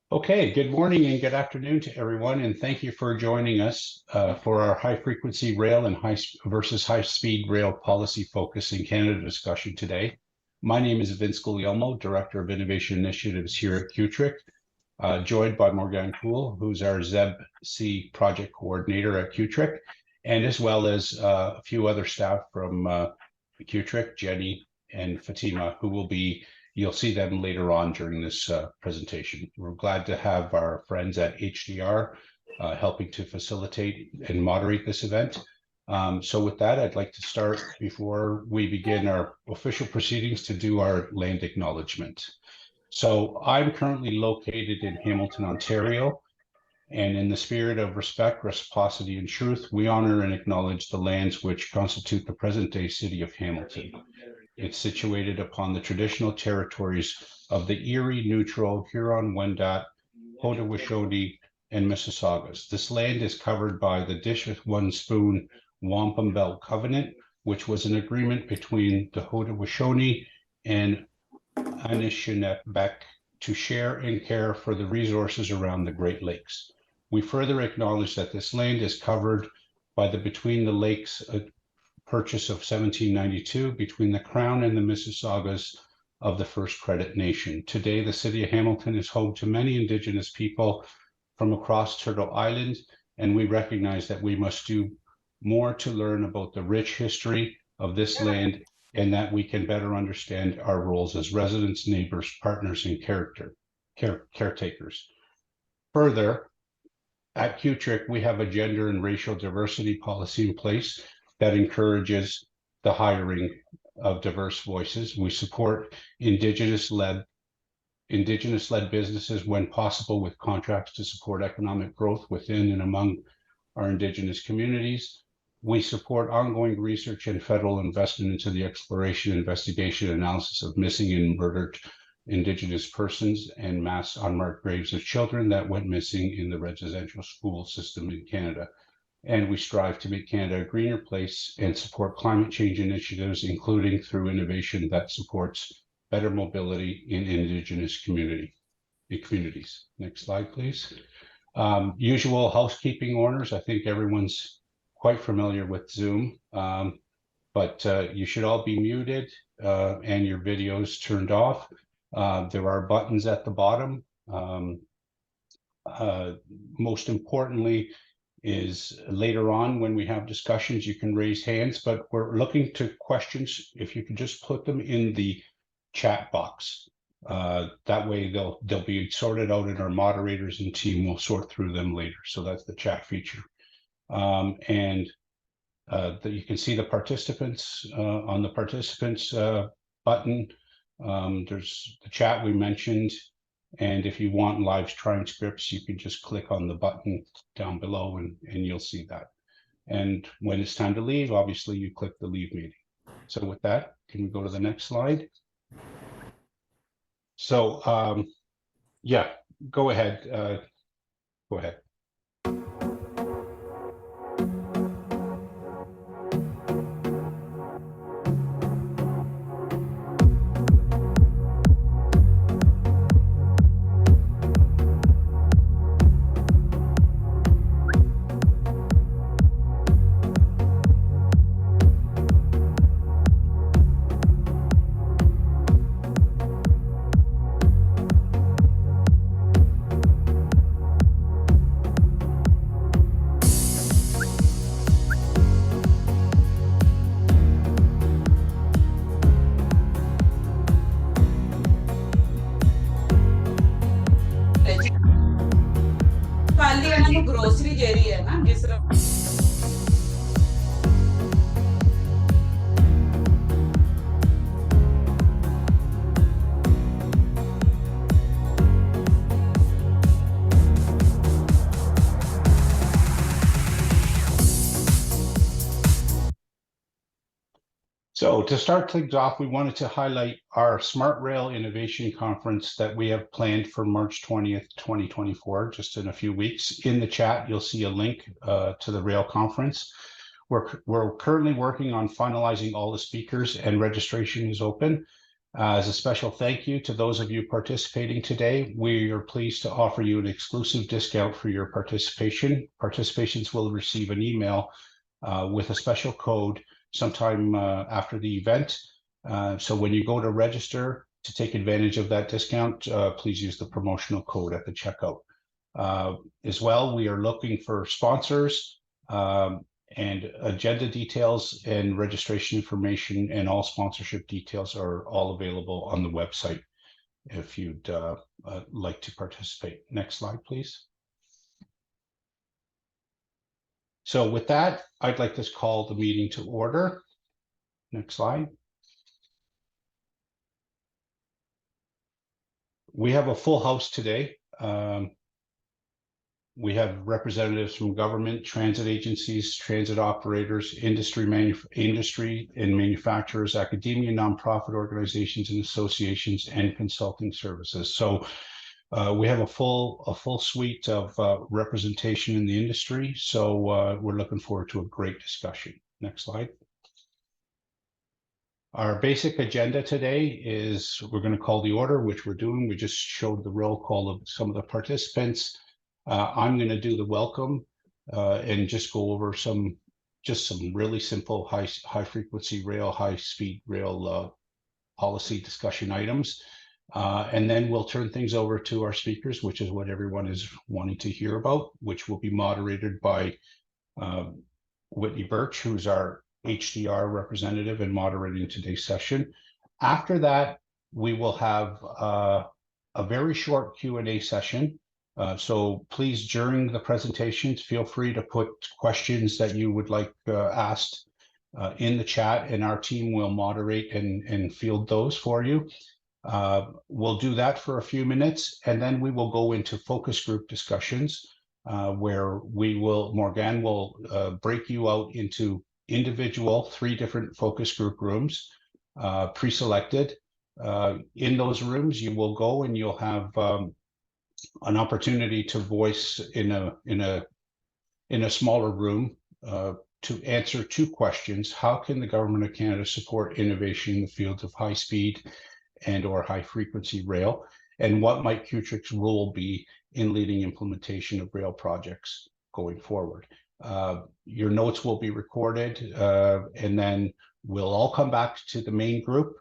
Okay, good morning and good afternoon to everyone, and thank you for joining us for our high-frequency rail and high-speed rail policy focus in Canada discussion today. My name is Vince Guglielmo, Director of Innovation Initiatives here at CUTRIC, joined by Morgan Poole, who's our ZEB-C project coordinator at CUTRIC, and as well as a few other staff from CUTRIC, Jenny and Fatima, who will be You'll see them later on during this presentation. We're glad to have our friends at HDR helping to facilitate and moderate this event. So with that, I'd like to start before we begin our official proceedings to do our land acknowledgement. So I'm currently located in Hamilton, Ontario, and in the spirit of respect, reciprocity, and truth, we honor and acknowledge the lands which constitute the present-day city of Hamilton. It's situated upon the traditional territories of the Erie, Neutral, Huron-Wendat, Haudenosaunee, and Mississaugas. This land is covered by the Dish with One Spoon Wampum Belt Covenant, which was an agreement between the Haudenosaunee and Anishinaabe to share and care for the resources around the Great Lakes. We further acknowledge that this land is covered by the Between the Lakes Purchase of 1792 between the Crown and the Mississaugas of the First Credit Nation. Today, the city of Hamilton is home to many Indigenous people from across Turtle Island, and we recognize that we must do more to learn about the rich history of this land and that we can better understand our roles as residents, neighbors, partners, and caretakers. Further, at CUTRIC, we have a gender and racial diversity policy in place that encourages the hiring of diverse voices. We support Indigenous-led businesses when possible with contracts to support economic growth within and among our Indigenous communities. We support ongoing research and federal investment into the exploration, investigation, analysis of missing and murdered Indigenous persons and mass unmarked graves of children that went missing in the residential school system in Canada. And we strive to make Canada a greener place and support climate change initiatives, including through innovation that supports better mobility in Indigenous communities. Next slide, please. Usual housekeeping orders. I think everyone's quite familiar with Zoom, but you should all be muted and your videos turned off. There are buttons at the bottom. Most importantly, is later on when we have discussions, you can raise hands, but we're looking to questions. If you could just put them in the chat box, that way they'll be sorted out and our moderators and team will sort through them later. So that's the chat feature. You can see the participants on the participants button. There's the chat we mentioned. And if you want live transcripts, you can just click on the button down below and you'll see that. And when it's time to leave, obviously you click the leave meeting. So with that, can we go to the next slide? So yeah, go ahead. Go ahead. Grocery जे रही है ना जिस So to start things off, we wanted to highlight our Smart Rail Innovation Conference that we have planned for March 20th, 2024, just in a few weeks. In the chat, you'll see a link to the rail conference. We're currently working on finalizing all the speakers and registration is open. As a special thank you to those of you participating today, we are pleased to offer you an exclusive discount for your participation. Participations will receive an email with a special code sometime after the event. So when you go to register to take advantage of that discount, please use the promotional code at the checkout. As well, we are looking for sponsors, and agenda details and registration information and all sponsorship details are all available on the website if you'd like to participate. Next slide, please. So with that, I'd like to call the meeting to order. Next slide. We have a full house today. We have representatives from government, transit agencies, transit operators, industry and manufacturers, academia, nonprofit organizations and associations, and consulting services. So we have a full suite of representation in the industry. So we're looking forward to a great discussion. Next slide. Our basic agenda today is we're going to call the order, which we're doing. We just showed the roll call of some of the participants. I'm going to do the welcome and just go over some really simple high frequency rail, high speed rail policy discussion items. And then we'll turn things over to our speakers, which is what everyone is wanting to hear about, which will be moderated by Whitney Birch, who's our HDR representative and moderating today's session. After that, we will have a very short Q&A session. So please, during the presentations, feel free to put questions that you would like asked in the chat, and our team will moderate and field those for you. We'll do that for a few minutes, and then we will go into focus group discussions where Morgan will break you out into individual 3 different focus group rooms, pre-selected. In those rooms, you will go and you'll have an opportunity to voice in a smaller room to answer 2 questions. How can the Government of Canada support innovation in the fields of high speed and or high frequency rail? And what might CUTRIC's role be in leading implementation of rail projects going forward? Your notes will be recorded, and then we'll all come back to the main group,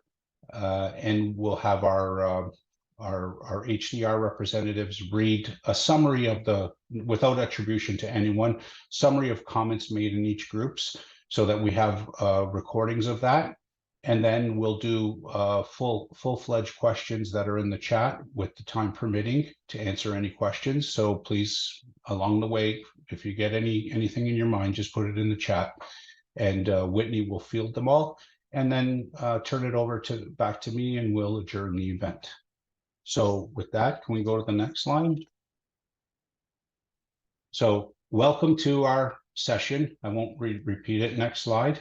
and we'll have our HDR representatives read a summary of without attribution to anyone, summary of comments made in each groups, so that we have recordings of that. And then we'll do full-fledged questions that are in the chat with the time permitting to answer any questions. So please, along the way, if you get anything in your mind, just put it in the chat, and Whitney will field them all, and then turn it over back to me, and we'll adjourn the event. So with that, can we go to the next slide? So welcome to our session. I won't repeat it. Next slide.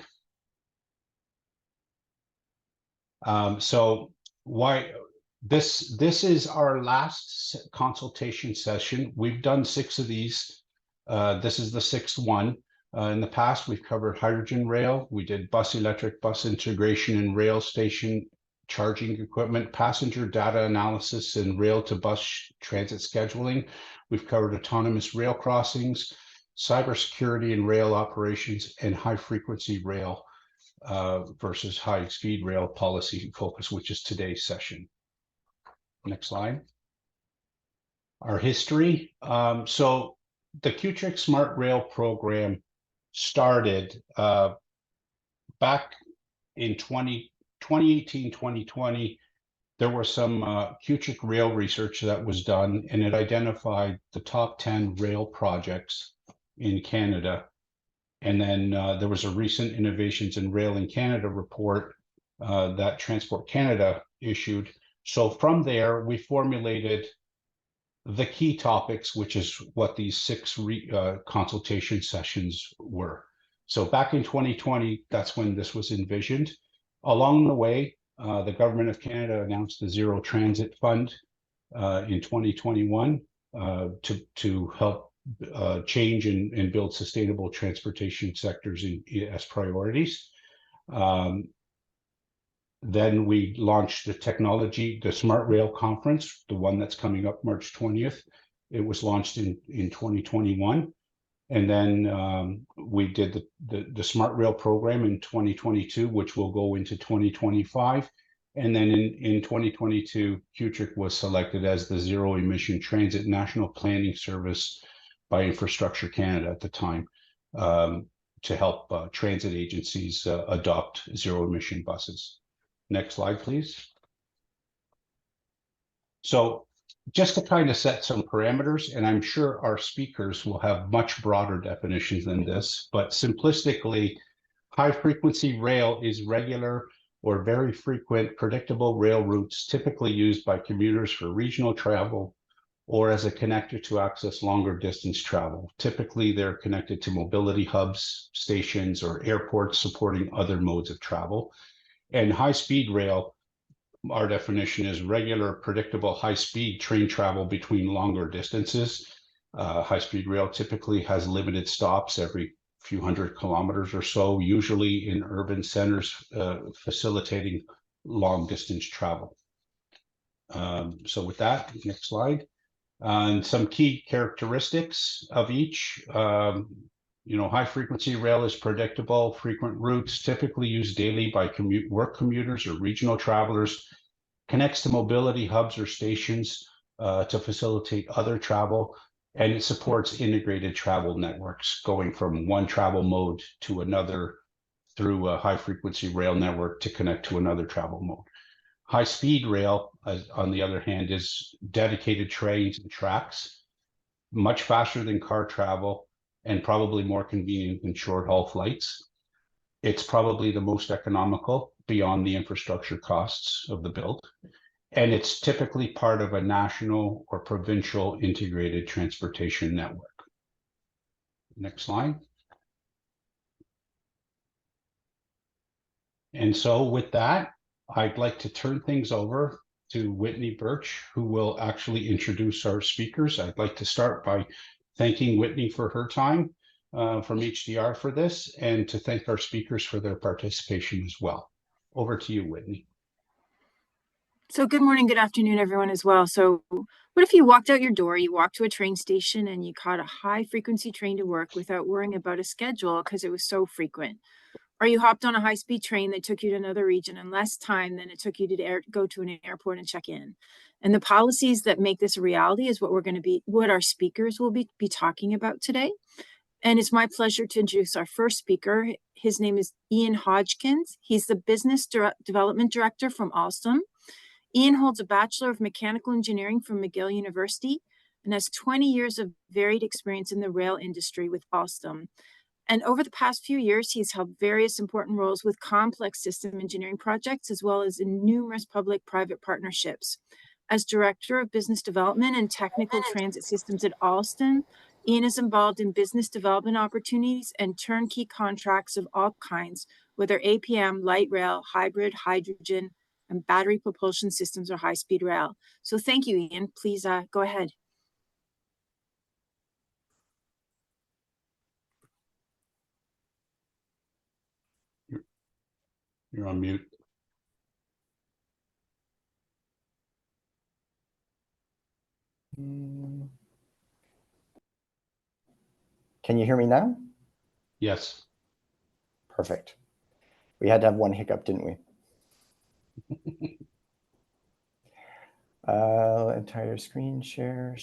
So this is our last consultation session. We've done 6 of these. This is the 6th one. In the past, we've covered hydrogen rail. We did electric bus integration and rail station charging equipment, passenger data analysis, and rail to bus transit scheduling. We've covered autonomous rail crossings, cybersecurity and rail operations, and high frequency rail versus high speed rail policy focus, which is today's session. Next slide. Our history. So the CUTRIC Smart Rail program started back in 2018, 2020. There was some CUTRIC rail research that was done, and it identified the top 10 rail projects in Canada. And then there was a recent Innovations in Rail in Canada report that Transport Canada issued. So from there, we formulated the key topics, which is what these 6 consultation sessions were. So back in 2020, that's when this was envisioned. Along the way, the Government of Canada announced the Zero Transit Fund in 2021 to help change and build sustainable transportation sectors as priorities. Then we launched the Smart Rail Conference, the one that's coming up March 20th. It was launched in 2021. And then we did the Smart Rail program in 2022, which will go into 2025. And then in 2022, CUTRIC was selected as the Zero Emission Transit National Planning Service by Infrastructure Canada at the time, to help transit agencies adopt zero emission buses. Next slide, please. So just to kind of set some parameters, and I'm sure our speakers will have much broader definitions than this, but simplistically, high frequency rail is regular or very frequent predictable rail routes typically used by commuters for regional travel or as a connector to access longer distance travel. Typically, they're connected to mobility hubs, stations, or airports supporting other modes of travel. And high-speed rail, our definition is regular, predictable, high-speed train travel between longer distances. High-speed rail typically has limited stops every few hundred kilometers or so, usually in urban centers, facilitating long-distance travel. So with that, next slide. And some key characteristics of each. High frequency rail is predictable, frequent routes, typically used daily by work commuters or regional travelers, connects to mobility hubs or stations to facilitate other travel, and it supports integrated travel networks going from one travel mode to another through a high frequency rail network to connect to another travel mode. High-speed rail, on the other hand, is dedicated trains and tracks, much faster than car travel and probably more convenient than short-haul flights. It's probably the most economical beyond the infrastructure costs of the build, and it's typically part of a national or provincial integrated transportation network. Next slide. And so with that, I'd like to turn things over to Whitney Birch, who will actually introduce our speakers. I'd like to start by thanking Whitney for her time from HDR for this, and to thank our speakers for their participation as well. Over to you, Whitney. So good morning, good afternoon, everyone as well. So what if you walked out your door, you walked to a train station and you caught a high frequency train to work without worrying about a schedule because it was so frequent? Or you hopped on a high-speed train that took you to another region in less time than it took you to go to an airport and check in. And the policies that make this a reality is what our speakers will be talking about today. And it's my pleasure to introduce our first speaker. His name is Ian Hodgkins. He's the Business Development Director from Alstom. Ian holds a Bachelor of Mechanical Engineering from McGill University and has 20 years of varied experience in the rail industry with Alstom. And over the past few years, he's held various important roles with complex system engineering projects, as well as in numerous public-private partnerships. As Director of Business Development and Technical Transit Systems at Alstom, Ian is involved in business development opportunities and turnkey contracts of all kinds, whether APM, light rail, hybrid, hydrogen, and battery propulsion systems or high-speed rail. So thank you, Ian. Please go ahead. You're on mute. Can you hear me now? Yes. Perfect. We had to have one hiccup, didn't we? Entire screen share.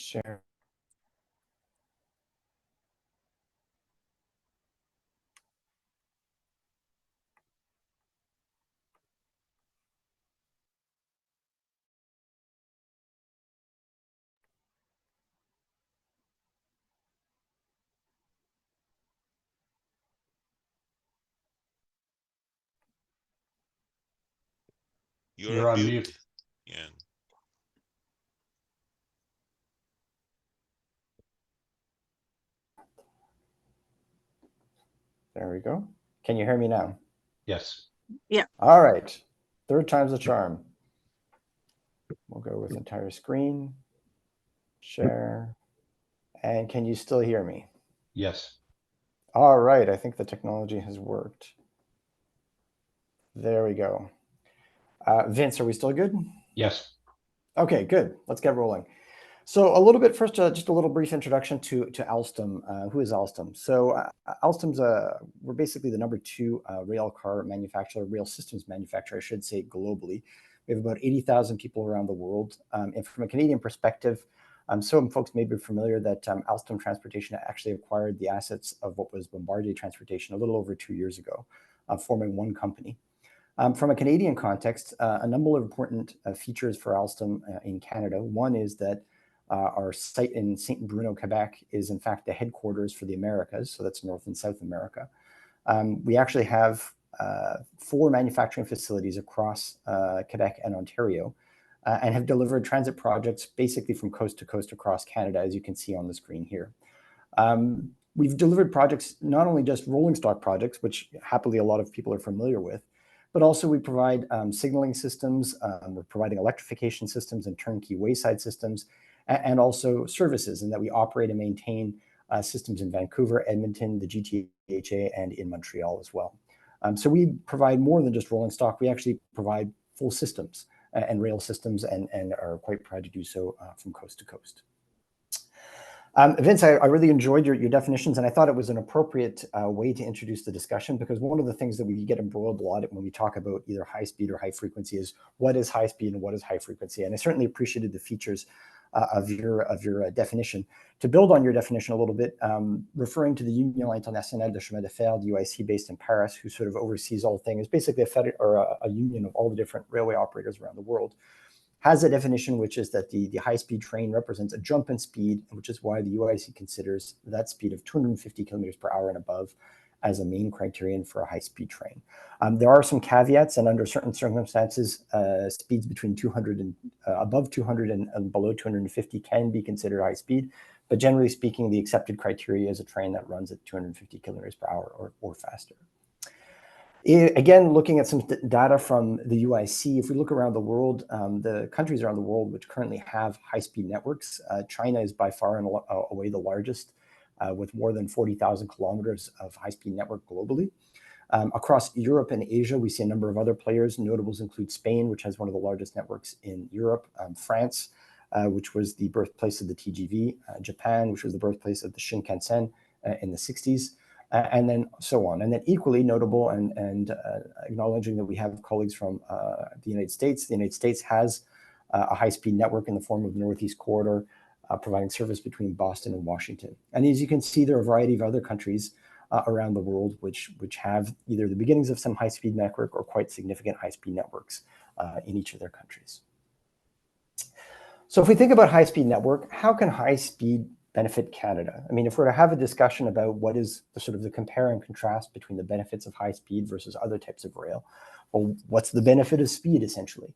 You're on mute. Yeah. There we go. Can you hear me now? Yes. Yeah. All right. Third time's the charm. We'll go with entire screen, share. And can you still hear me? Yes. All right. I think the technology has worked. There we go. Vince, are we still good? Yes. Okay, good. Let's get rolling. So a little bit first, just a little brief introduction to Alstom. Who is Alstom? So Alstom's we're basically the number 2 rail car manufacturer, rail systems manufacturer, I should say, globally. We have about 80,000 people around the world. And from a Canadian perspective, some folks may be familiar that Alstom Transportation actually acquired the assets of what was Bombardier Transportation a little over 2 years ago, forming one company. From a Canadian context, a number of important features for Alstom in Canada. One is that our site in St. Bruno, Quebec, is in fact the headquarters for the Americas, so that's North and South America. We actually have 4 manufacturing facilities across Quebec and Ontario, and have delivered transit projects basically from coast to coast across Canada, as you can see on the screen here. We've delivered projects, not only just rolling stock projects, which happily a lot of people are familiar with, but also we provide signaling systems, we're providing electrification systems and turnkey wayside systems, and also services, in that we operate and maintain systems in Vancouver, Edmonton, the GTHA, and in Montreal as well. So we provide more than just rolling stock. We actually provide full systems and rail systems, and are quite proud to do so from coast to coast. Vince, I really enjoyed your definitions, and I thought it was an appropriate way to introduce the discussion, because one of the things that we get embroiled a lot when we talk about either high speed or high frequency is what is high speed and what is high frequency. And I certainly appreciated the features of your definition. To build on your definition a little bit, referring to the Union Internationale de Chemin de Fer, the UIC based in Paris, who sort of oversees all things, basically a union of all the different railway operators around the world, has a definition which is that the high-speed train represents a jump in speed, which is why the UIC considers that speed of 250 kilometers per hour and above as a main criterion for a high-speed train. There are some caveats, and under certain circumstances, speeds between 200 and above 200 and below 250 can be considered high speed. But generally speaking, the accepted criteria is a train that runs at 250 kilometers per hour or faster. Again, looking at some data from the UIC, if we look around the world, the countries around the world which currently have high-speed networks, China is by far and away the largest, with more than 40,000 kilometers of high-speed network globally. Across Europe and Asia, we see a number of other players. Notables include Spain, which has one of the largest networks in Europe, France, which was the birthplace of the TGV, Japan, which was the birthplace of the Shinkansen in the 60s. And then so on. And then equally notable and acknowledging that we have colleagues from the United States. The United States has a high-speed network in the form of the Northeast Corridor, providing service between Boston and Washington. And as you can see, there are a variety of other countries around the world which have either the beginnings of some high-speed network or quite significant high-speed networks in each of their countries. So if we think about high-speed network, how can high-speed benefit Canada? I mean, if we're to have a discussion about what is the sort of the compare and contrast between the benefits of high speed versus other types of rail, well, what's the benefit of speed essentially?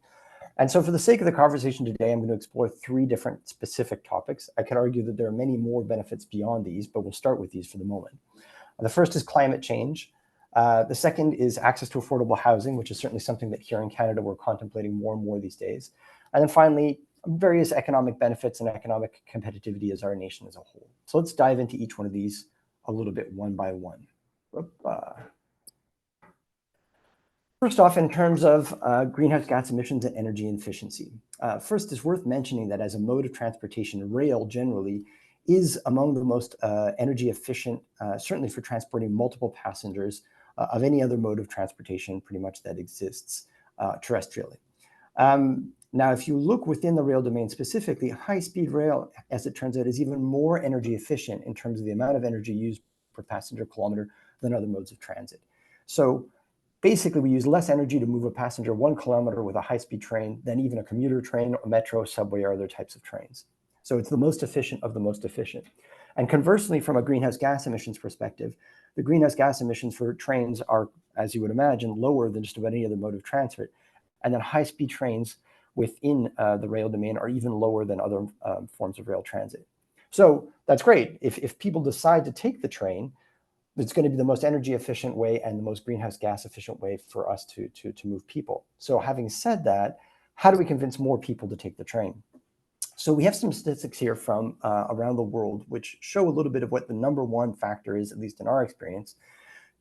And so for the sake of the conversation today, I'm going to explore 3 different specific topics. I could argue that there are many more benefits beyond these, but we'll start with these for the moment. The first is climate change. The second is access to affordable housing, which is certainly something that here in Canada we're contemplating more and more these days. And then finally, various economic benefits and economic competitivity as our nation as a whole. So let's dive into each one of these a little bit one by one. First off, in terms of greenhouse gas emissions and energy efficiency. First, it's worth mentioning that as a mode of transportation, rail generally is among the most energy efficient, certainly for transporting multiple passengers of any other mode of transportation pretty much that exists terrestrially. Now, if you look within the rail domain specifically, high-speed rail, as it turns out, is even more energy efficient in terms of the amount of energy used per passenger kilometer than other modes of transit. So basically, we use less energy to move a passenger 1 kilometer with a high-speed train than even a commuter train, a metro, subway, or other types of trains. So it's the most efficient of the most efficient. And conversely, from a greenhouse gas emissions perspective, the greenhouse gas emissions for trains are, as you would imagine, lower than just about any other mode of transit. And then high-speed trains within the rail domain are even lower than other forms of rail transit. So that's great. If people decide to take the train, it's going to be the most energy efficient way and the most greenhouse gas efficient way for us to move people. So having said that, how do we convince more people to take the train? So we have some statistics here from around the world, which show a little bit of what the number one factor is, at least in our experience,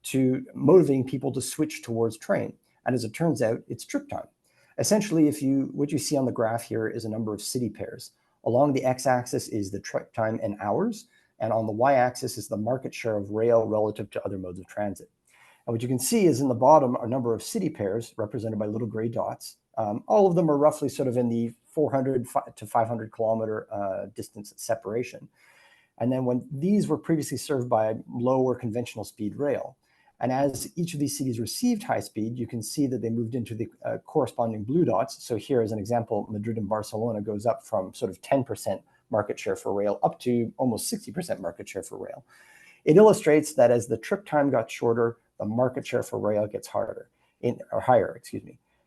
to motivating people to switch towards train. And as it turns out, it's trip time. Essentially, what you see on the graph here is a number of city pairs. Along the x-axis is the trip time in hours, and on the y-axis is the market share of rail relative to other modes of transit. And what you can see is in the bottom are a number of city pairs represented by little gray dots. All of them are roughly sort of in the 400 to 500 kilometer distance separation. And then when these were previously served by low or conventional speed rail, and as each of these cities received high speed, you can see that they moved into the corresponding blue dots. So here, as an example, Madrid and Barcelona goes up from sort of 10% market share for rail up to almost 60% market share for rail. It illustrates that as the trip time got shorter, the market share for rail gets higher.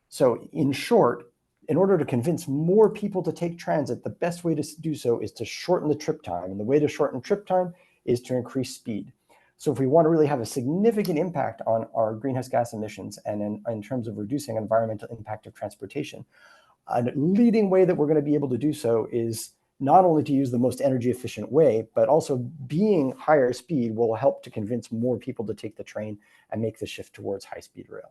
So in short, in order to convince more people to take transit, the best way to do so is to shorten the trip time. And the way to shorten trip time is to increase speed. So if we want to really have a significant impact on our greenhouse gas emissions and in terms of reducing environmental impact of transportation, a leading way that we're going to be able to do so is not only to use the most energy efficient way, but also being higher speed will help to convince more people to take the train and make the shift towards high-speed rail.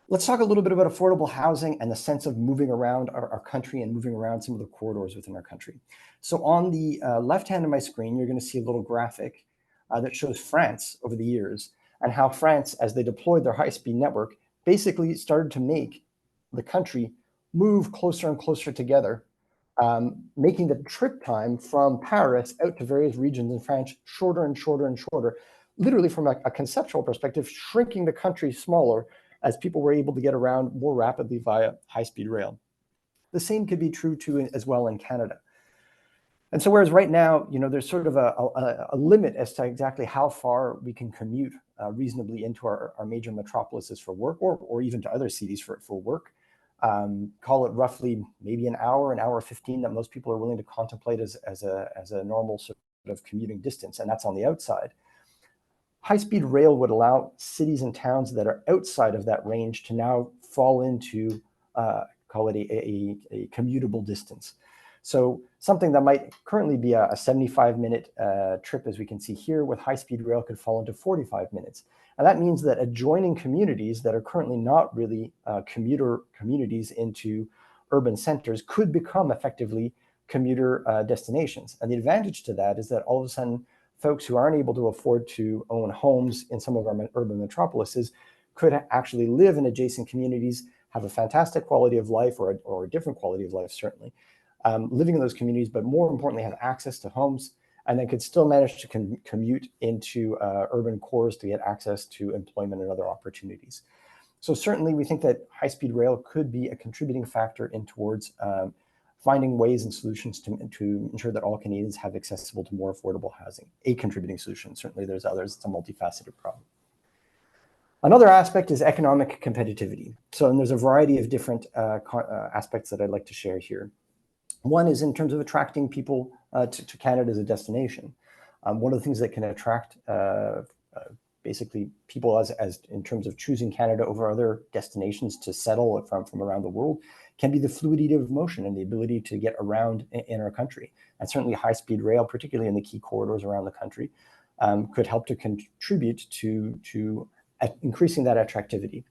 Let's talk a little bit about affordable housing and the sense of moving around our country and moving around some of the corridors within our country. So on the left hand of my screen, you're going to see a little graphic that shows France over the years and how France, as they deployed their high-speed network, basically started to make the country move closer and closer together, making the trip time from Paris out to various regions in France shorter and shorter and shorter, literally from a conceptual perspective, shrinking the country smaller as people were able to get around more rapidly via high-speed rail. The same could be true too as well in Canada. And so whereas right now, there's sort of a limit as to exactly how far we can commute reasonably into our major metropolises for work or even to other cities for work, call it roughly maybe an hour 15 that most people are willing to contemplate as a normal sort of commuting distance, and that's on the outside. High-speed rail would allow cities and towns that are outside of that range to now fall into, call it a commutable distance. So something that might currently be a 75-minute trip, as we can see here, with high-speed rail could fall into 45 minutes. And that means that adjoining communities that are currently not really commuter communities into urban centers could become effectively commuter destinations. And the advantage to that is that all of a sudden, folks who aren't able to afford to own homes in some of our urban metropolises could actually live in adjacent communities, have a fantastic quality of life or a different quality of life, certainly, living in those communities, but more importantly, have access to homes, and then could still manage to commute into urban cores to get access to employment and other opportunities. So certainly we think that high-speed rail could be a contributing factor in towards finding ways and solutions to ensure that all Canadians have accessible to more affordable housing. A contributing solution. Certainly there's others. It's a multifaceted problem. Another aspect is economic competitivity. So and there's a variety of different aspects that I'd like to share here. One is in terms of attracting people to Canada as a destination. One of the things that can attract basically people as in terms of choosing Canada over other destinations to settle from around the world can be the fluidity of motion and the ability to get around in our country. And certainly high-speed rail, particularly in the key corridors around the country, could help to contribute to increasing that attractivity.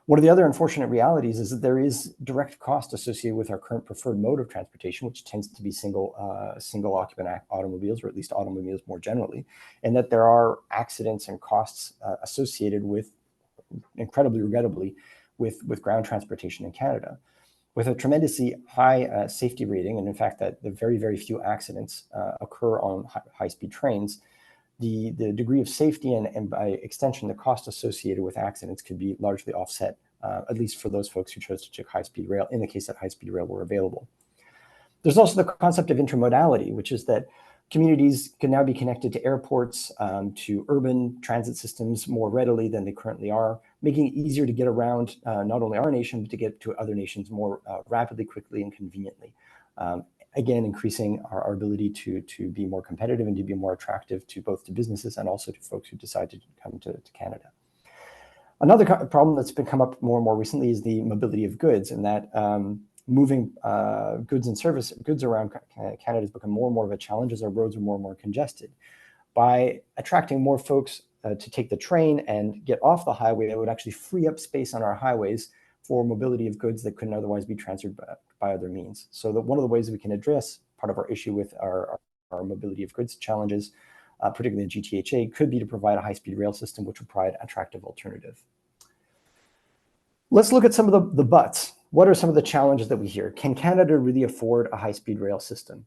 One of the other unfortunate realities is that there is direct cost associated with our current preferred mode of transportation, which tends to be single occupant automobiles, or at least automobiles more generally, and that there are accidents and costs associated with, incredibly regrettably, with ground transportation in Canada. With a tremendously high safety rating, and in fact that the very, very few accidents occur on high-speed trains, the degree of safety and by extension, the cost associated with accidents could be largely offset, at least for those folks who chose to take high-speed rail, in the case that high-speed rail were available. There's also the concept of intermodality, which is that communities can now be connected to airports, to urban transit systems more readily than they currently are, making it easier to get around not only our nation, but to get to other nations more rapidly, quickly, and conveniently. Again, increasing our ability to be more competitive and to be more attractive to both to businesses and also to folks who decide to come to Canada. Another problem that's been come up more and more recently is the mobility of goods, and that moving goods and goods around Canada has become more and more of a challenge as our roads are more and more congested. By attracting more folks to take the train and get off the highway, that would actually free up space on our highways for mobility of goods that couldn't otherwise be transferred by other means. So that one of the ways we can address part of our issue with our mobility of goods challenges, particularly in GTHA, could be to provide a high-speed rail system which would provide an attractive alternative. Let's look at some of the buts. What are some of the challenges that we hear? Can Canada really afford a high-speed rail system?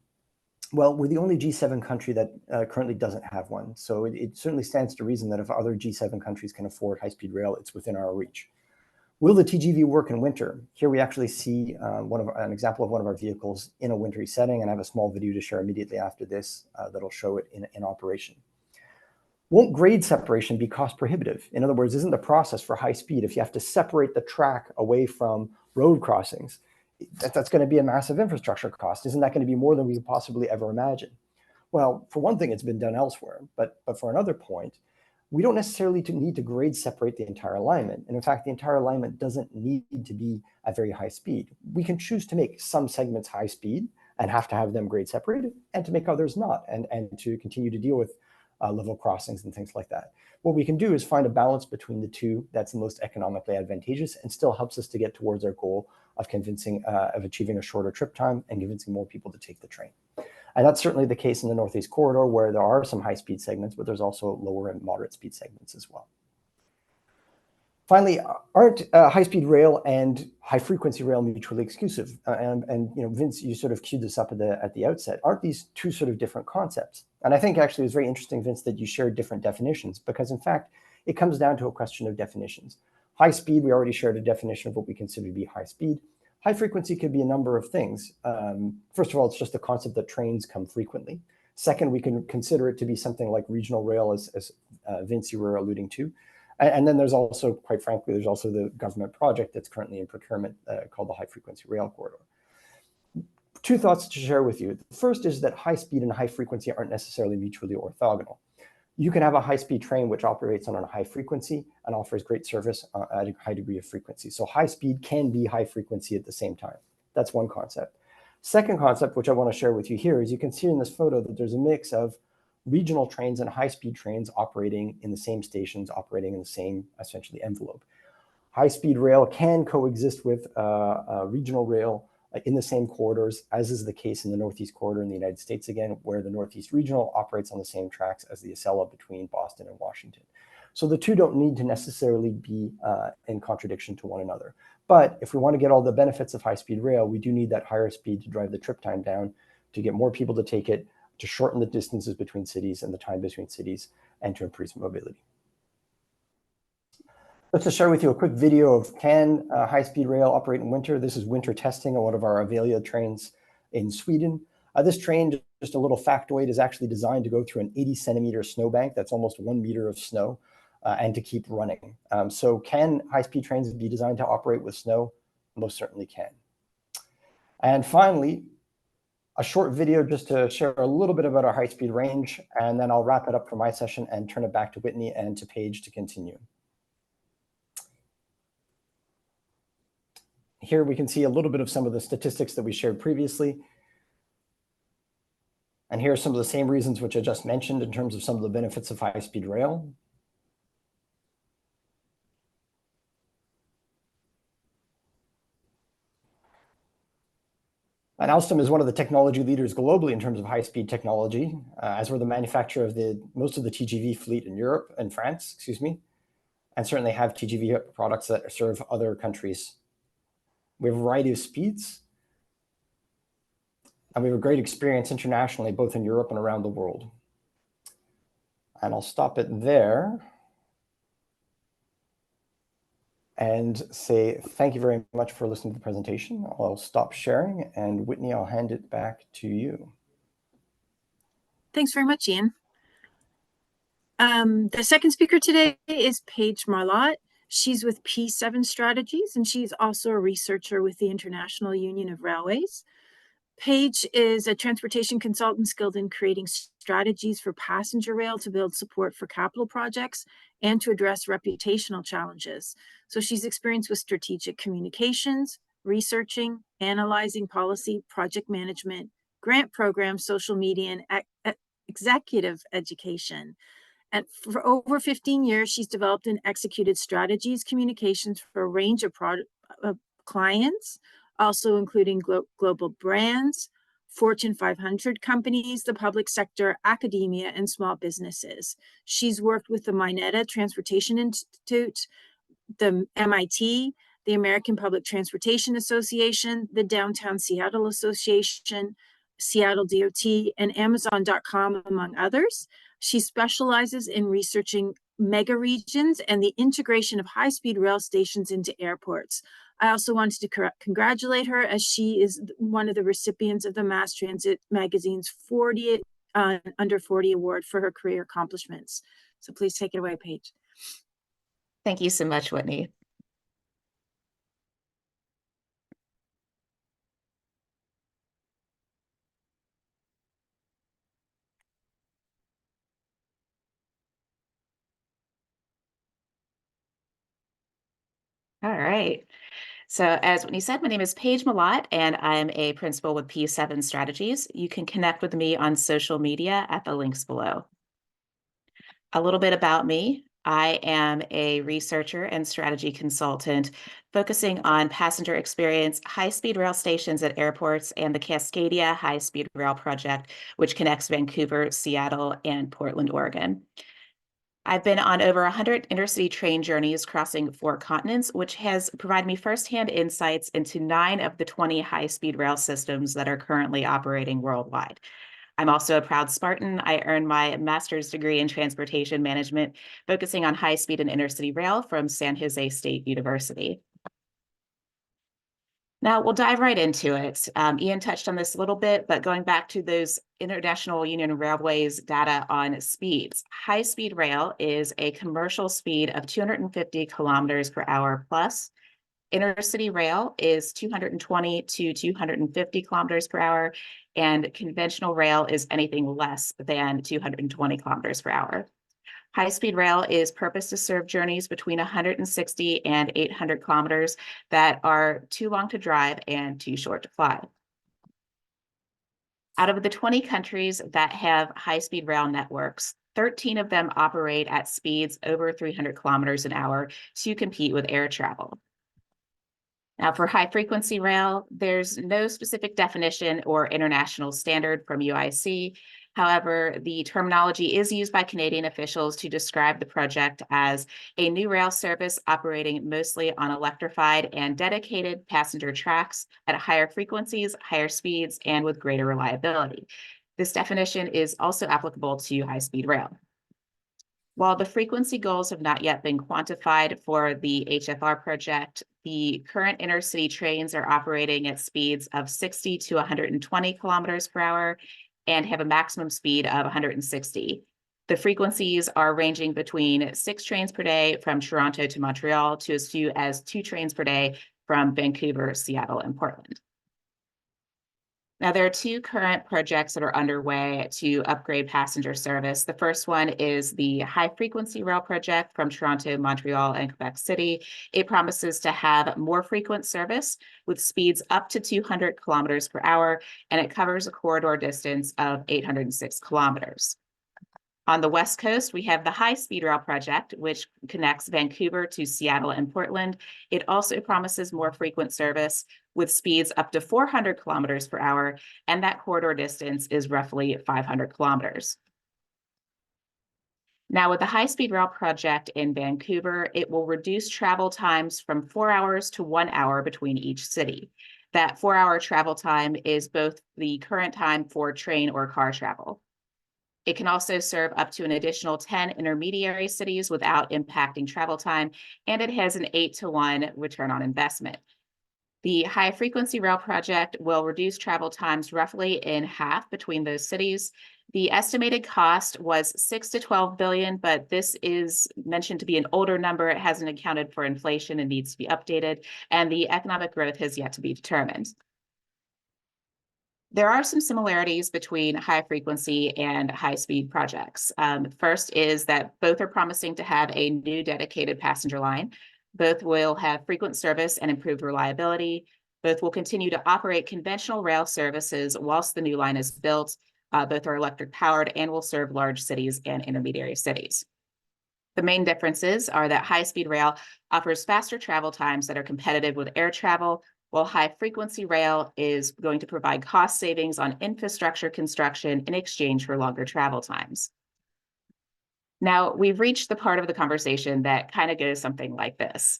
Well, we're the only G7 country that currently doesn't have one. So it certainly stands to reason that if other G7 countries can afford high-speed rail, it's within our reach. Will the TGV work in winter? Here we actually see an example of one of our vehicles in a wintry setting, and I have a small video to share immediately after this that'll show it in operation. Won't grade separation be cost prohibitive? In other words, isn't the process for high speed, if you have to separate the track away from road crossings, that's going to be a massive infrastructure cost. Isn't that going to be more than we could possibly ever imagine? Well, for one thing, it's been done elsewhere, but for another point, we don't necessarily need to grade separate the entire alignment. And in fact, the entire alignment doesn't need to be at very high speed. We can choose to make some segments high speed and have to have them grade separated, and to make others not, and to continue to deal with level crossings and things like that. What we can do is find a balance between the two that's the most economically advantageous and still helps us to get towards our goal of achieving a shorter trip time and convincing more people to take the train. And that's certainly the case in the Northeast Corridor, where there are some high-speed segments, but there's also lower and moderate speed segments as well. Finally, aren't high-speed rail and high-frequency rail mutually exclusive? And you know, Vince, you sort of queued this up at the outset. Aren't these two sort of different concepts? And I think actually it's very interesting, Vince, that you shared different definitions, because in fact, it comes down to a question of definitions. High speed, we already shared a definition of what we consider to be high speed. High frequency could be a number of things. First of all, it's just the concept that trains come frequently. Second, we can consider it to be something like regional rail, as Vince, you were alluding to. And then there's also, quite frankly, there's also the government project that's currently in procurement called the High Frequency Rail Corridor. Two thoughts to share with you. The first is that high speed and high frequency aren't necessarily mutually orthogonal. You can have a high-speed train which operates on a high frequency and offers great service at a high degree of frequency. So high speed can be high frequency at the same time. That's one concept. Second concept, which I want to share with you here, is you can see in this photo that there's a mix of regional trains and high-speed trains operating in the same stations, operating in the same, essentially, envelope. High-speed rail can coexist with regional rail in the same corridors, as is the case in the Northeast Corridor in the United States, again, where the Northeast Regional operates on the same tracks as the Acela between Boston and Washington. So the two don't need to necessarily be in contradiction to one another. But if we want to get all the benefits of high-speed rail, we do need that higher speed to drive the trip time down, to get more people to take it, to shorten the distances between cities and the time between cities, and to increase mobility. Let's just share with you a quick video of can high-speed rail operate in winter. This is winter testing on one of our Avelia trains in Sweden. This train, just a little factoid, is actually designed to go through an 80-centimeter snowbank. That's almost 1 meter of snow, and to keep running. So can high-speed trains be designed to operate with snow? Most certainly can. And finally, a short video just to share a little bit about our high-speed range, and then I'll wrap it up for my session and turn it back to Whitney and to Paige to continue. Here we can see a little bit of some of the statistics that we shared previously. And here are some of the same reasons which I just mentioned in terms of some of the benefits of high-speed rail. And Alstom is one of the technology leaders globally in terms of high-speed technology, as we're the manufacturer of most of the TGV fleet in Europe and France, excuse me, and certainly have TGV products that serve other countries. We have a variety of speeds, and we have a great experience internationally, both in Europe and around the world. And I'll stop it there and say thank you very much for listening to the presentation. I'll stop sharing, and Whitney, I'll hand it back to you. Thanks very much, Ian. The second speaker today is Paige Marlotte. She's with P7 Strategies, and she's also a researcher with the International Union of Railways. Paige is a transportation consultant skilled in creating strategies for passenger rail to build support for capital projects and to address reputational challenges. So she's experienced with strategic communications, researching, analyzing policy, project management, grant programs, social media, and executive education. And for over 15 years, she's developed and executed strategies, communications for a range of clients, also including global brands, Fortune 500 companies, the public sector, academia, and small businesses. She's worked with the Mineta Transportation Institute, the MIT, the American Public Transportation Association, the Downtown Seattle Association, Seattle DOT, and Amazon.com, among others. She specializes in researching mega regions and the integration of high-speed rail stations into airports. I also wanted to congratulate her, as she is one of the recipients of the Mass Transit Magazine's Under 40 Award for her career accomplishments. So please take it away, Paige. Thank you so much, Whitney. All right. So as Whitney said, my name is Paige Malott, and I'm a principal with P7 Strategies. You can connect with me on social media at the links below. A little bit about me. I am a researcher and strategy consultant focusing on passenger experience, high-speed rail stations at airports, and the Cascadia High-Speed Rail Project, which connects Vancouver, Seattle, and Portland, Oregon. I've been on over 100 intercity train journeys crossing 4 continents, which has provided me firsthand insights into 9 of the 20 high-speed rail systems that are currently operating worldwide. I'm also a proud Spartan. I earned my master's degree in transportation management, focusing on high-speed and intercity rail from San Jose State University. Now we'll dive right into it. Ian touched on this a little bit, but going back to those International Union Railways data on speeds, high-speed rail is a commercial speed of 250 kilometers per hour plus. Intercity rail is 220 to 250 kilometers per hour, and conventional rail is anything less than 220 kilometers per hour. High-speed rail is purposed to serve journeys between 160 and 800 kilometers that are too long to drive and too short to fly. Out of the 20 countries that have high-speed rail networks, 13 of them operate at speeds over 300 kilometers an hour to compete with air travel. Now, for high-frequency rail, there's no specific definition or international standard from UIC. However, the terminology is used by Canadian officials to describe the project as a new rail service operating mostly on electrified and dedicated passenger tracks at higher frequencies, higher speeds, and with greater reliability. This definition is also applicable to high-speed rail. While the frequency goals have not yet been quantified for the HFR project, the current intercity trains are operating at speeds of 60 to 120 kilometers per hour and have a maximum speed of 160. The frequencies are ranging between 6 trains per day from Toronto to Montreal to as few as 2 trains per day from Vancouver, Seattle, and Portland. Now, there are 2 current projects that are underway to upgrade passenger service. The first one is the high-frequency rail project from Toronto, Montreal, and Quebec City. It promises to have more frequent service with speeds up to 200 kilometers per hour, and it covers a corridor distance of 806 kilometers. On the West Coast, we have the high-speed rail project, which connects Vancouver to Seattle and Portland. It also promises more frequent service with speeds up to 400 kilometers per hour, and that corridor distance is roughly 500 kilometers. Now, with the high-speed rail project in Vancouver, it will reduce travel times from 4 hours to 1 hour between each city. That 4-hour travel time is both the current time for train or car travel. It can also serve up to an additional 10 intermediary cities without impacting travel time, and it has an 8-to-1 return on investment. The high-frequency rail project will reduce travel times roughly in half between those cities. The estimated cost was $6 to $12 billion, but this is mentioned to be an older number. It hasn't accounted for inflation and needs to be updated, and the economic growth has yet to be determined. There are some similarities between high-frequency and high-speed projects. First is that both are promising to have a new dedicated passenger line. Both will have frequent service and improved reliability. Both will continue to operate conventional rail services whilst the new line is built. Both are electric powered and will serve large cities and intermediary cities. The main differences are that high-speed rail offers faster travel times that are competitive with air travel, while high-frequency rail is going to provide cost savings on infrastructure construction in exchange for longer travel times. Now, we've reached the part of the conversation that kind of goes something like this.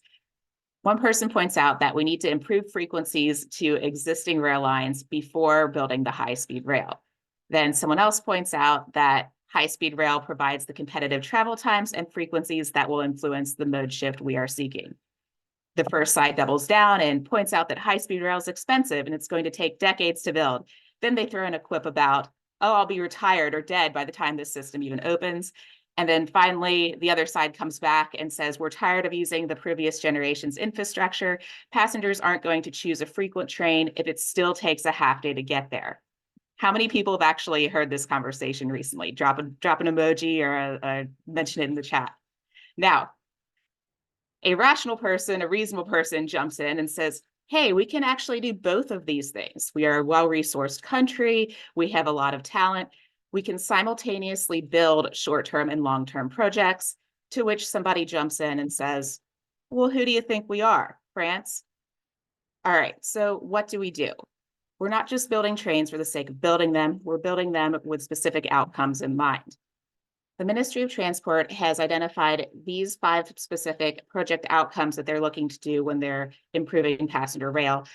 One person points out that we need to improve frequencies to existing rail lines before building the high-speed rail. Then someone else points out that high-speed rail provides the competitive travel times and frequencies that will influence the mode shift we are seeking. The first side doubles down and points out that high-speed rail is expensive and it's going to take decades to build. Then they throw in a quip about, oh, I'll be retired or dead by the time this system even opens. And then finally, the other side comes back and says, we're tired of using the previous generation's infrastructure. Passengers aren't going to choose a frequent train if it still takes a half day to get there. How many people have actually heard this conversation recently? Drop an emoji or mention it in the chat. Now, a rational person, a reasonable person jumps in and says, hey, we can actually do both of these things. We are a well-resourced country. We have a lot of talent. We can simultaneously build short-term and long-term projects, to which somebody jumps in and says, well, who do you think we are? France? All right, so what do? We're not just building trains for the sake of building them, we're building them with specific outcomes in mind. The Ministry of Transport has identified these 5 specific project outcomes that they're looking to do when they're improving passenger rail.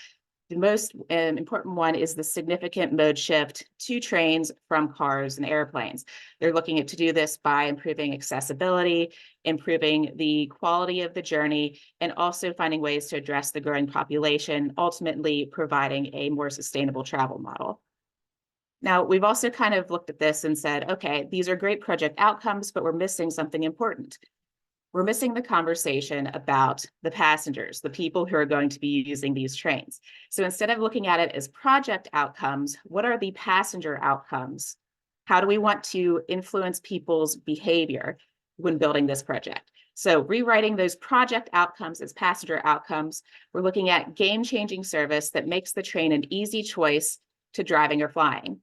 The most important one is the significant mode shift to trains from cars and airplanes. They're looking to do this by improving accessibility, improving the quality of the journey, and also finding ways to address the growing population, ultimately providing a more sustainable travel model. Now, we've also kind of looked at this and said, okay, these are great project outcomes, but we're missing something important. We're missing the conversation about the passengers, the people who are going to be using these trains. So instead of looking at it as project outcomes, what are the passenger outcomes? How do we want to influence people's behavior when building this project? So rewriting those project outcomes as passenger outcomes, we're looking at game-changing service that makes the train an easy choice to driving or flying.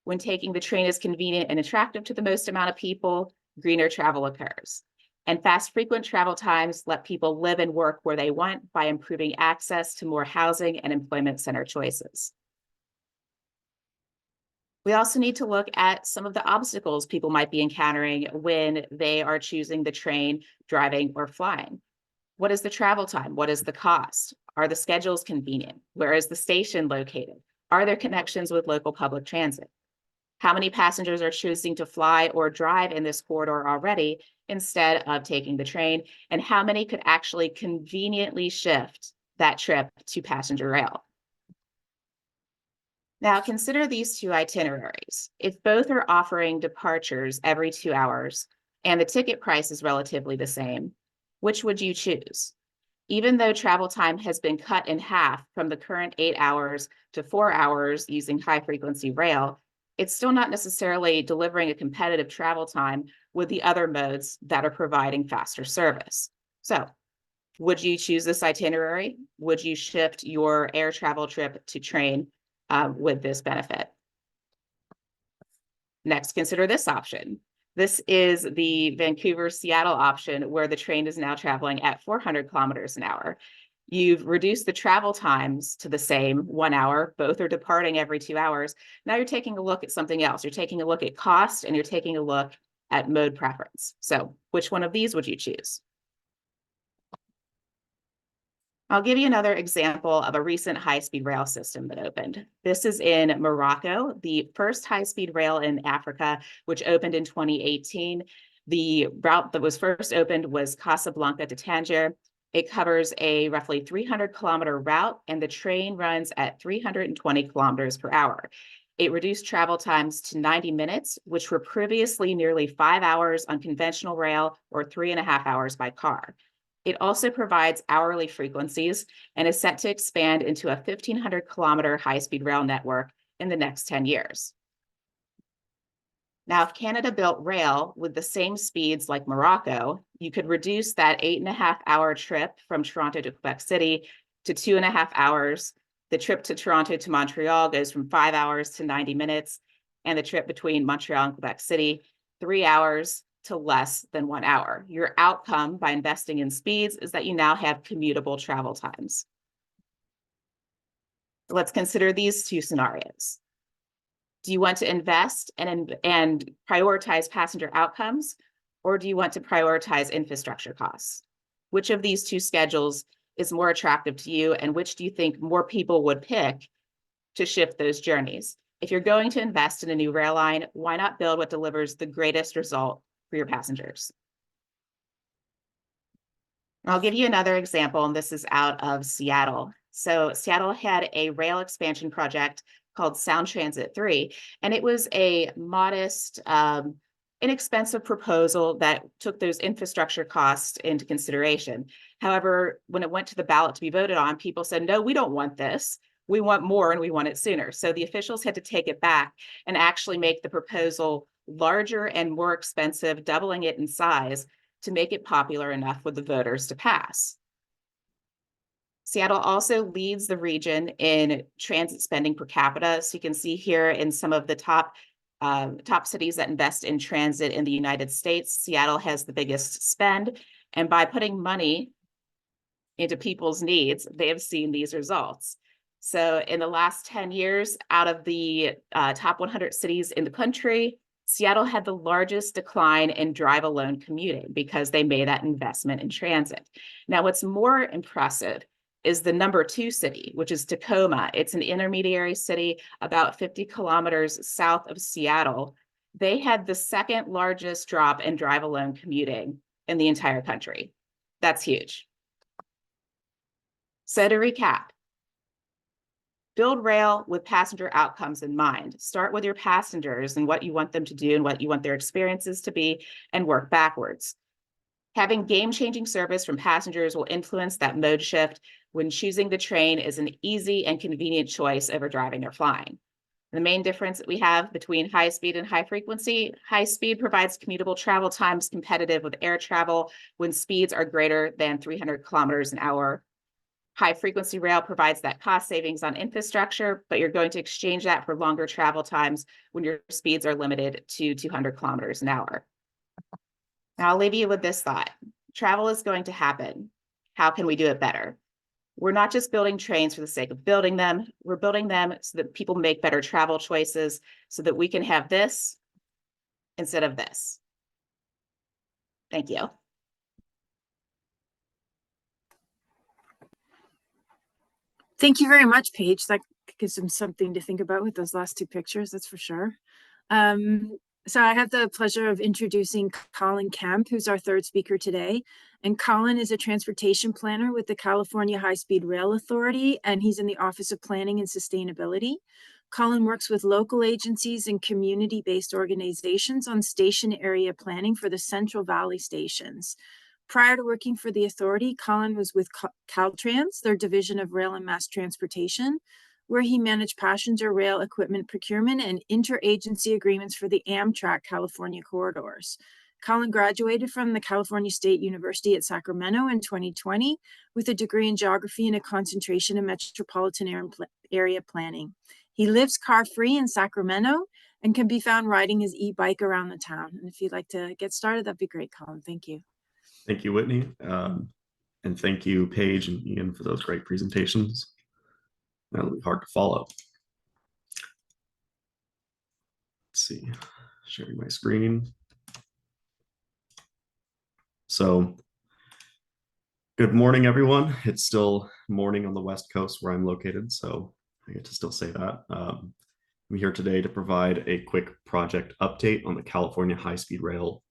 When taking the train is convenient and attractive to the most amount of people, greener travel occurs. And fast, frequent travel times let people live and work where they want by improving access to more housing and employment center choices. We also need to look at some of the obstacles people might be encountering when they are choosing the train, driving, or flying. What is the travel time? What is the cost? Are the schedules convenient? Where is the station located? Are there connections with local public transit? How many passengers are choosing to fly or drive in this corridor already instead of taking the train? And how many could actually conveniently shift that trip to passenger rail? Now consider these 2 itineraries. If both are offering departures every 2 hours and the ticket price is relatively the same, which would you choose? Even though travel time has been cut in half from the current 8 hours to 4 hours using high-frequency rail, it's still not necessarily delivering a competitive travel time with the other modes that are providing faster service. So, would you choose this itinerary? Would you shift your air travel trip to train with this benefit? Next, consider this option. This is the Vancouver-Seattle option, where the train is now traveling at 400 kilometers an hour. You've reduced the travel times to the same 1 hour. Both are departing every 2 hours. Now you're taking a look at something else. You're taking a look at cost and you're taking a look at mode preference. So which one of these would you choose? I'll give you another example of a recent high-speed rail system that opened. This is in Morocco, the first high-speed rail in Africa, which opened in 2018. The route that was first opened was Casablanca to Tangier. It covers a roughly 300-kilometer route, and the train runs at 320 kilometers per hour. It reduced travel times to 90 minutes, which were previously nearly 5 hours on conventional rail or 3.5 hours by car. It also provides hourly frequencies and is set to expand into a 1,500-kilometer high-speed rail network in the next 10 years. Now, if Canada built rail with the same speeds like Morocco, you could reduce that 8.5-hour trip from Toronto to Quebec City to 2.5 hours. The trip to Toronto to Montreal goes from 5 hours to 90 minutes, and the trip between Montreal and Quebec City, 3 hours to less than 1 hour. Your outcome by investing in speeds is that you now have commutable travel times. Let's consider these two scenarios. Do you want to invest and prioritize passenger outcomes, or do you want to prioritize infrastructure costs? Which of these two schedules is more attractive to you, and which do you think more people would pick to shift those journeys? If you're going to invest in a new rail line, why not build what delivers the greatest result for your passengers? I'll give you another example, and this is out of Seattle. So Seattle had a rail expansion project called Sound Transit 3, and it was a modest, inexpensive proposal that took those infrastructure costs into consideration. However, when it went to the ballot to be voted on, people said, no, we don't want this. We want more and we want it sooner. So the officials had to take it back and actually make the proposal larger and more expensive, doubling it in size to make it popular enough with the voters to pass. Seattle also leads the region in transit spending per capita. So you can see here in some of the top cities that invest in transit in the United States, Seattle has the biggest spend. And by putting money into people's needs, they have seen these results. So in the last 10 years, out of the top 100 cities in the country, Seattle had the largest decline in drive-alone commuting because they made that investment in transit. Now, what's more impressive is the number 2 city, which is Tacoma. It's an intermediary city about 50 kilometers south of Seattle. They had the second largest drop in drive-alone commuting in the entire country. That's huge. So to recap, build rail with passenger outcomes in mind. Start with your passengers and what you want them to do and what you want their experiences to be, and work backwards. Having game-changing service from passengers will influence that mode shift when choosing the train is an easy and convenient choice over driving or flying. The main difference that we have between high speed and high frequency: high speed provides commutable travel times competitive with air travel when speeds are greater than 300 kilometers an hour. High frequency rail provides that cost savings on infrastructure, but you're going to exchange that for longer travel times when your speeds are limited to 200 kilometers an hour. Now I'll leave you with this thought. Travel is going to happen. How can we do it better? We're not just building trains for the sake of building them. We're building them so that people make better travel choices so that we can have this instead of this. Thank you. Thank you very much, Paige. That gives them something to think about with those last 2 pictures, that's for sure. So I have the pleasure of introducing Colin Kemp, who's our 3rd speaker today. And Colin is a transportation planner with the California High-Speed Rail Authority, and he's in the Office of Planning and Sustainability. Colin works with local agencies and community-based organizations on station area planning for the Central Valley stations. Prior to working for the authority, Colin was with Caltrans, their division of rail and mass transportation, where he managed passenger rail equipment procurement and interagency agreements for the Amtrak California corridors. Colin graduated from the California State University at Sacramento in 2020 with a degree in geography and a concentration in metropolitan area planning. He lives car-free in Sacramento and can be found riding his e-bike around the town. And if you'd like to get started, that'd be great, Colin. Thank you. Thank you, Whitney. And thank you, Paige and Ian, for those great presentations. That'll be hard to follow. Let's see, sharing my screen. So, good morning, everyone. It's still morning on the West Coast where I'm located, so I get to still say that. I'm here today to provide a quick project update on the California High-Speed Rail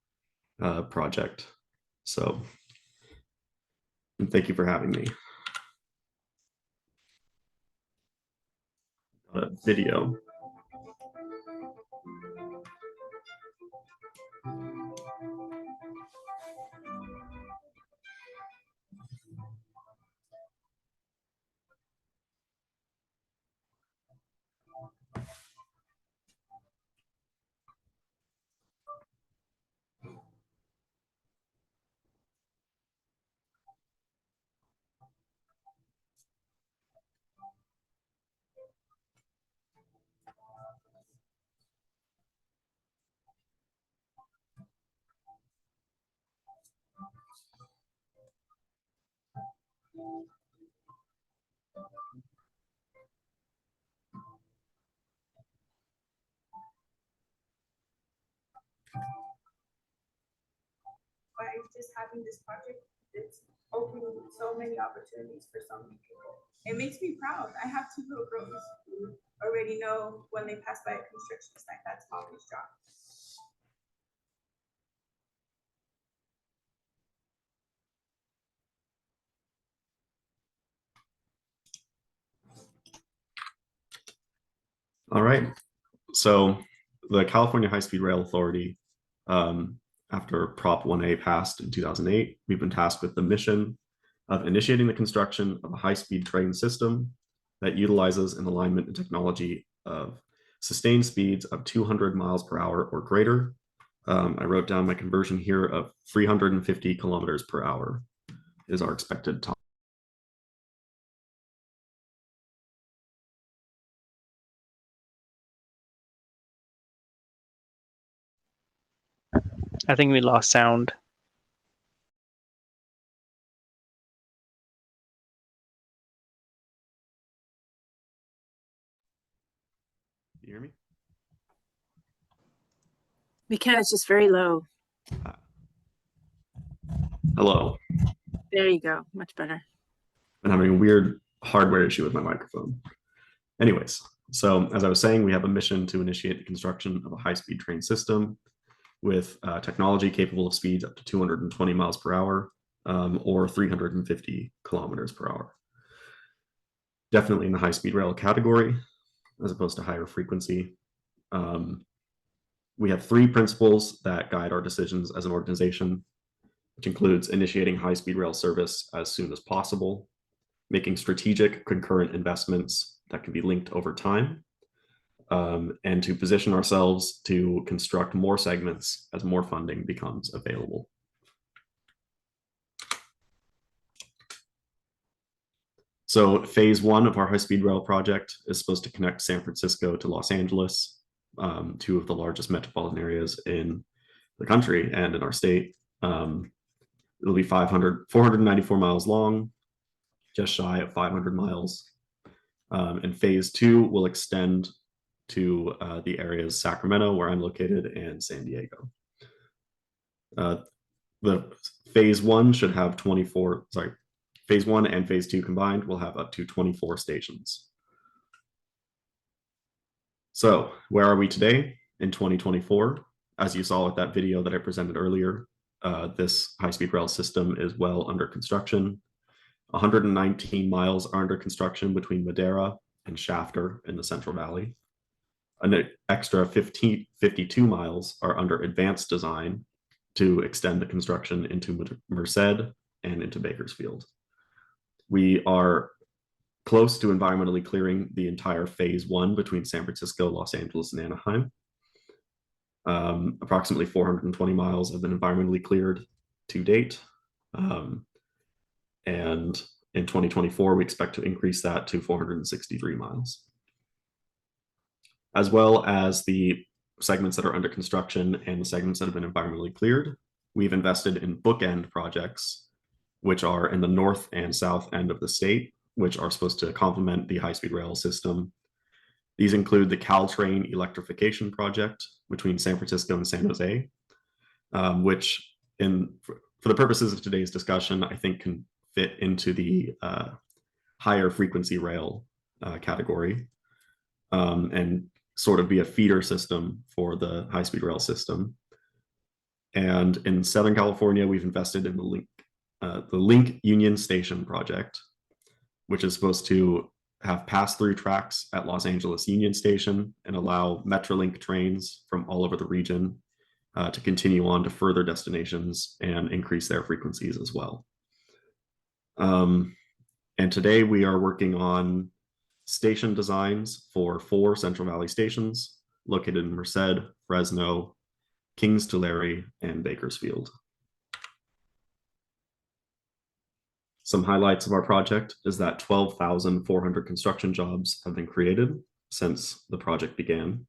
project. So, and thank you for having me. A video. By just having this project, it's opening so many opportunities for so many people. It makes me proud. I have 2 little girls who already know when they pass by a construction site, that's mommy's job. All right. So the California High-Speed Rail Authority, after Prop 1A passed in 2008, we've been tasked with the mission of initiating the construction of a high-speed train system that utilizes an alignment and technology of sustained speeds of 200 miles per hour or greater. I wrote down my conversion here of 350 kilometers per hour is our expected time. I think we lost sound. You hear me? We can, it's just very low. Hello. There you go, much better. I'm having a weird hardware issue with my microphone. Anyways, so as I was saying, we have a mission to initiate the construction of a high-speed train system with technology capable of speeds up to 220 miles per hour or 350 kilometers per hour. Definitely in the high-speed rail category, as opposed to higher frequency. We have 3 principles that guide our decisions as an organization, which includes initiating high-speed rail service as soon as possible, making strategic concurrent investments that can be linked over time, and to position ourselves to construct more segments as more funding becomes available. So phase 1 of our high-speed rail project is supposed to connect San Francisco to Los Angeles, 2 of the largest metropolitan areas in the country and in our state. It'll be 494 miles long, just shy of 500 miles. And phase 2 will extend to the areas Sacramento, where I'm located, and San Diego. The phase 1 should have phase 1 and phase 2 combined will have up to 24 stations. So where are we today in 2024? As you saw with that video that I presented earlier, this high-speed rail system is well under construction. 119 miles are under construction between Madera and Shafter in the Central Valley. An extra 52 miles are under advanced design to extend the construction into Merced and into Bakersfield. We are close to environmentally clearing the entire phase 1 between San Francisco, Los Angeles, and Anaheim. Approximately 420 miles have been environmentally cleared to date. And in 2024, we expect to increase that to 463 miles. As well as the segments that are under construction and the segments that have been environmentally cleared, we've invested in bookend projects, which are in the north and south end of the state, which are supposed to complement the high-speed rail system. These include the Caltrain electrification project between San Francisco and San Jose, which for the purposes of today's discussion, I think can fit into the higher frequency rail category and sort of be a feeder system for the high-speed rail system. And in Southern California, we've invested in the Link Union Station project, which is supposed to have pass-through tracks at Los Angeles Union Station and allow Metrolink trains from all over the region to continue on to further destinations and increase their frequencies as well. And today we are working on station designs for 4 Central Valley stations located in Merced, Fresno, Kings Tulare, and Bakersfield. Some highlights of our project is that 12,400 construction jobs have been created since the project began.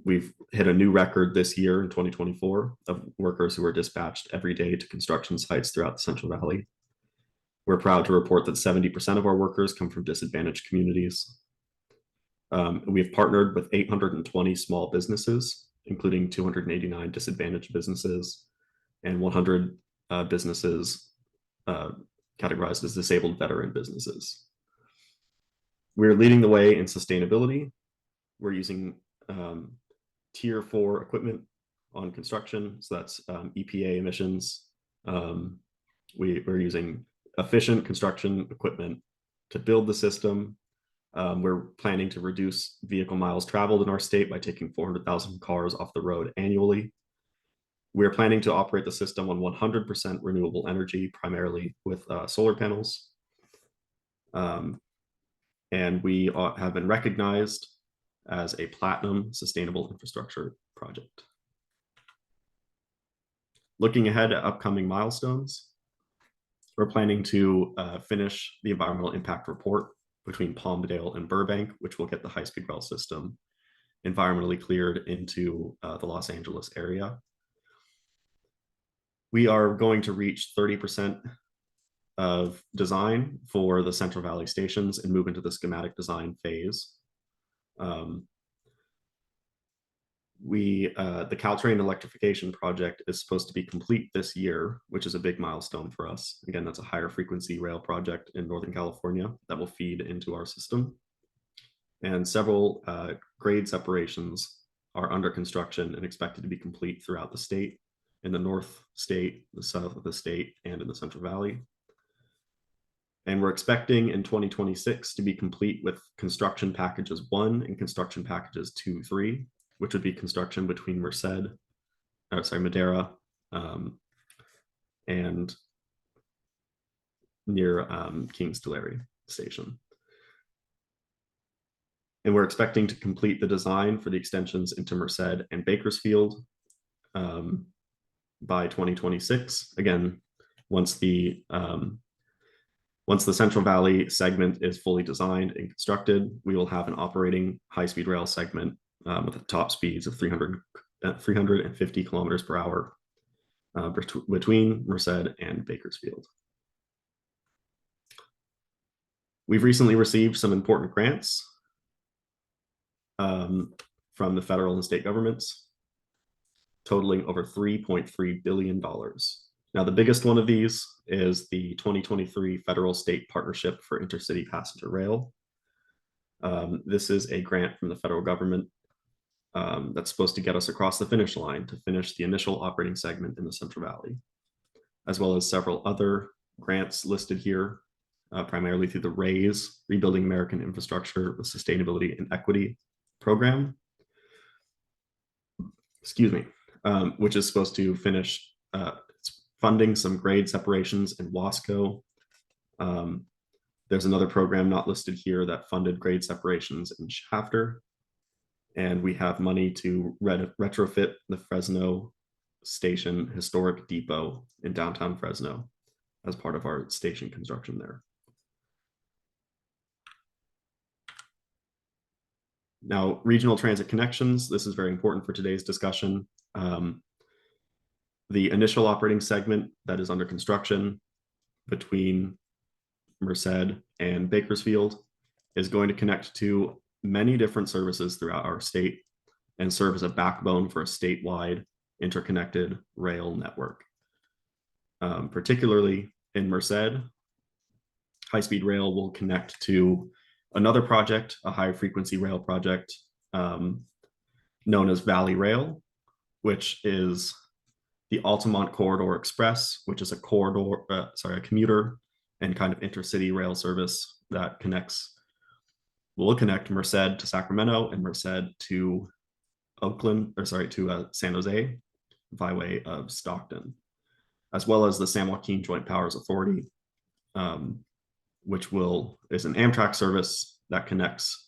We've hit a new record this year in 2024 of workers who are dispatched every day to construction sites throughout the Central Valley. We're proud to report that 70% of our workers come from disadvantaged communities. We have partnered with 820 small businesses, including 289 disadvantaged businesses and 100 businesses categorized as disabled veteran businesses. We're leading the way in sustainability. We're using Tier 4 equipment on construction, so that's EPA emissions. We're using efficient construction equipment to build the system. We're planning to reduce vehicle miles traveled in our state by taking 400,000 cars off the road annually. We're planning to operate the system on 100% renewable energy, primarily with solar panels. And we have been recognized as a Platinum Sustainable Infrastructure Project. Looking ahead at upcoming milestones, we're planning to finish the environmental impact report between Palmdale and Burbank, which will get the high-speed rail system environmentally cleared into the Los Angeles area. We are going to reach 30% of design for the Central Valley stations and move into the schematic design phase. The Caltrain electrification project is supposed to be complete this year, which is a big milestone for us. Again, that's a higher frequency rail project in Northern California that will feed into our system. And several grade separations are under construction and expected to be complete throughout the state, in the North State, the South of the state, and in the Central Valley. And we're expecting in 2026 to be complete with construction packages 1 and construction packages 2, 3, which would be construction between Madera and near Kings Tulare Station. And we're expecting to complete the design for the extensions into Merced and Bakersfield by 2026. Again, once the Central Valley segment is fully designed and constructed, we will have an operating high-speed rail segment with top speeds of 350 kilometers per hour between Merced and Bakersfield. We've recently received some important grants from the federal and state governments, totaling over $3.3 billion. Now, the biggest one of these is the 2023 Federal State Partnership for Intercity Passenger Rail. This is a grant from the federal government that's supposed to get us across the finish line to finish the initial operating segment in the Central Valley, as well as several other grants listed here, primarily through the RAISE, Rebuilding American Infrastructure with Sustainability and Equity program, which is supposed to finish funding some grade separations in Wasco. There's another program not listed here that funded grade separations in Shafter. And we have money to retrofit the Fresno Station Historic Depot in downtown Fresno as part of our station construction there. Now, regional transit connections. This is very important for today's discussion. The initial operating segment that is under construction between Merced and Bakersfield is going to connect to many different services throughout our state and serve as a backbone for a statewide interconnected rail network. Particularly in Merced, high-speed rail will connect to another project, a high-frequency rail project known as Valley Rail, which is the Altamont Corridor Express, which is a commuter and kind of intercity rail service that will connect Merced to Sacramento and Merced to San Jose by way of Stockton, as well as the San Joaquin Joint Powers Authority, which is an Amtrak service that connects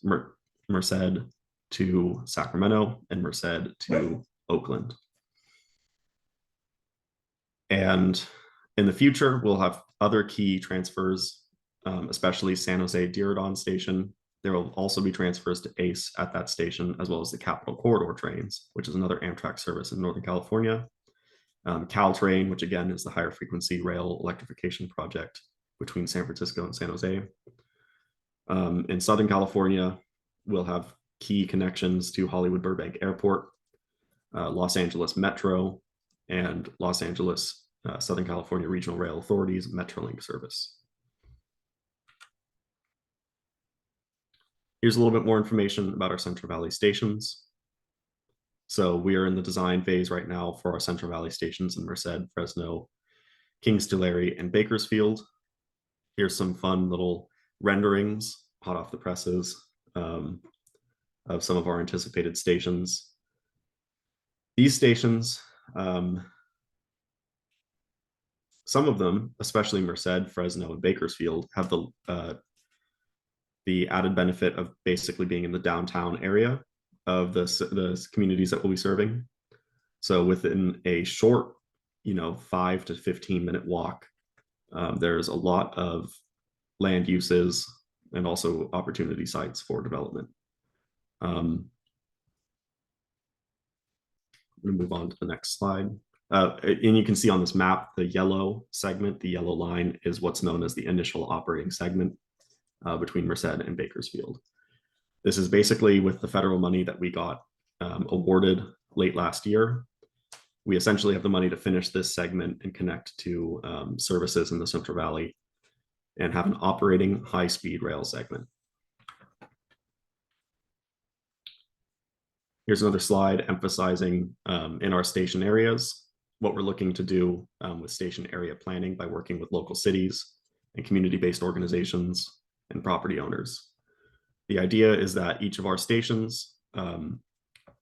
Merced to Sacramento and Merced to Oakland. And in the future, we'll have other key transfers, especially San Jose Diridon Station. There will also be transfers to ACE at that station, as well as the Capital Corridor trains, which is another Amtrak service in Northern California. Caltrain, which again is the higher frequency rail electrification project between San Francisco and San Jose. In Southern California, we'll have key connections to Hollywood Burbank Airport, Los Angeles Metro, and Los Angeles Southern California Regional Rail Authority's Metrolink service. Here's a little bit more information about our Central Valley stations. So we are in the design phase right now for our Central Valley stations in Merced, Fresno, Kings, Tulare, and Bakersfield. Here's some fun little renderings, hot off the presses, of some of our anticipated stations. These stations, some of them, especially Merced, Fresno, and Bakersfield, have the added benefit of basically being in the downtown area of the communities that we'll be serving. So within a short, 5 to 15 minute walk, there's a lot of land uses and also opportunity sites for development. We'll move on to the next slide. And you can see on this map, the yellow segment, the yellow line is what's known as the initial operating segment between Merced and Bakersfield. This is basically with the federal money that we got awarded late last year. We essentially have the money to finish this segment and connect to services in the Central Valley and have an operating high-speed rail segment. Here's another slide emphasizing in our station areas what we're looking to do with station area planning by working with local cities and community-based organizations and property owners. The idea is that each of our stations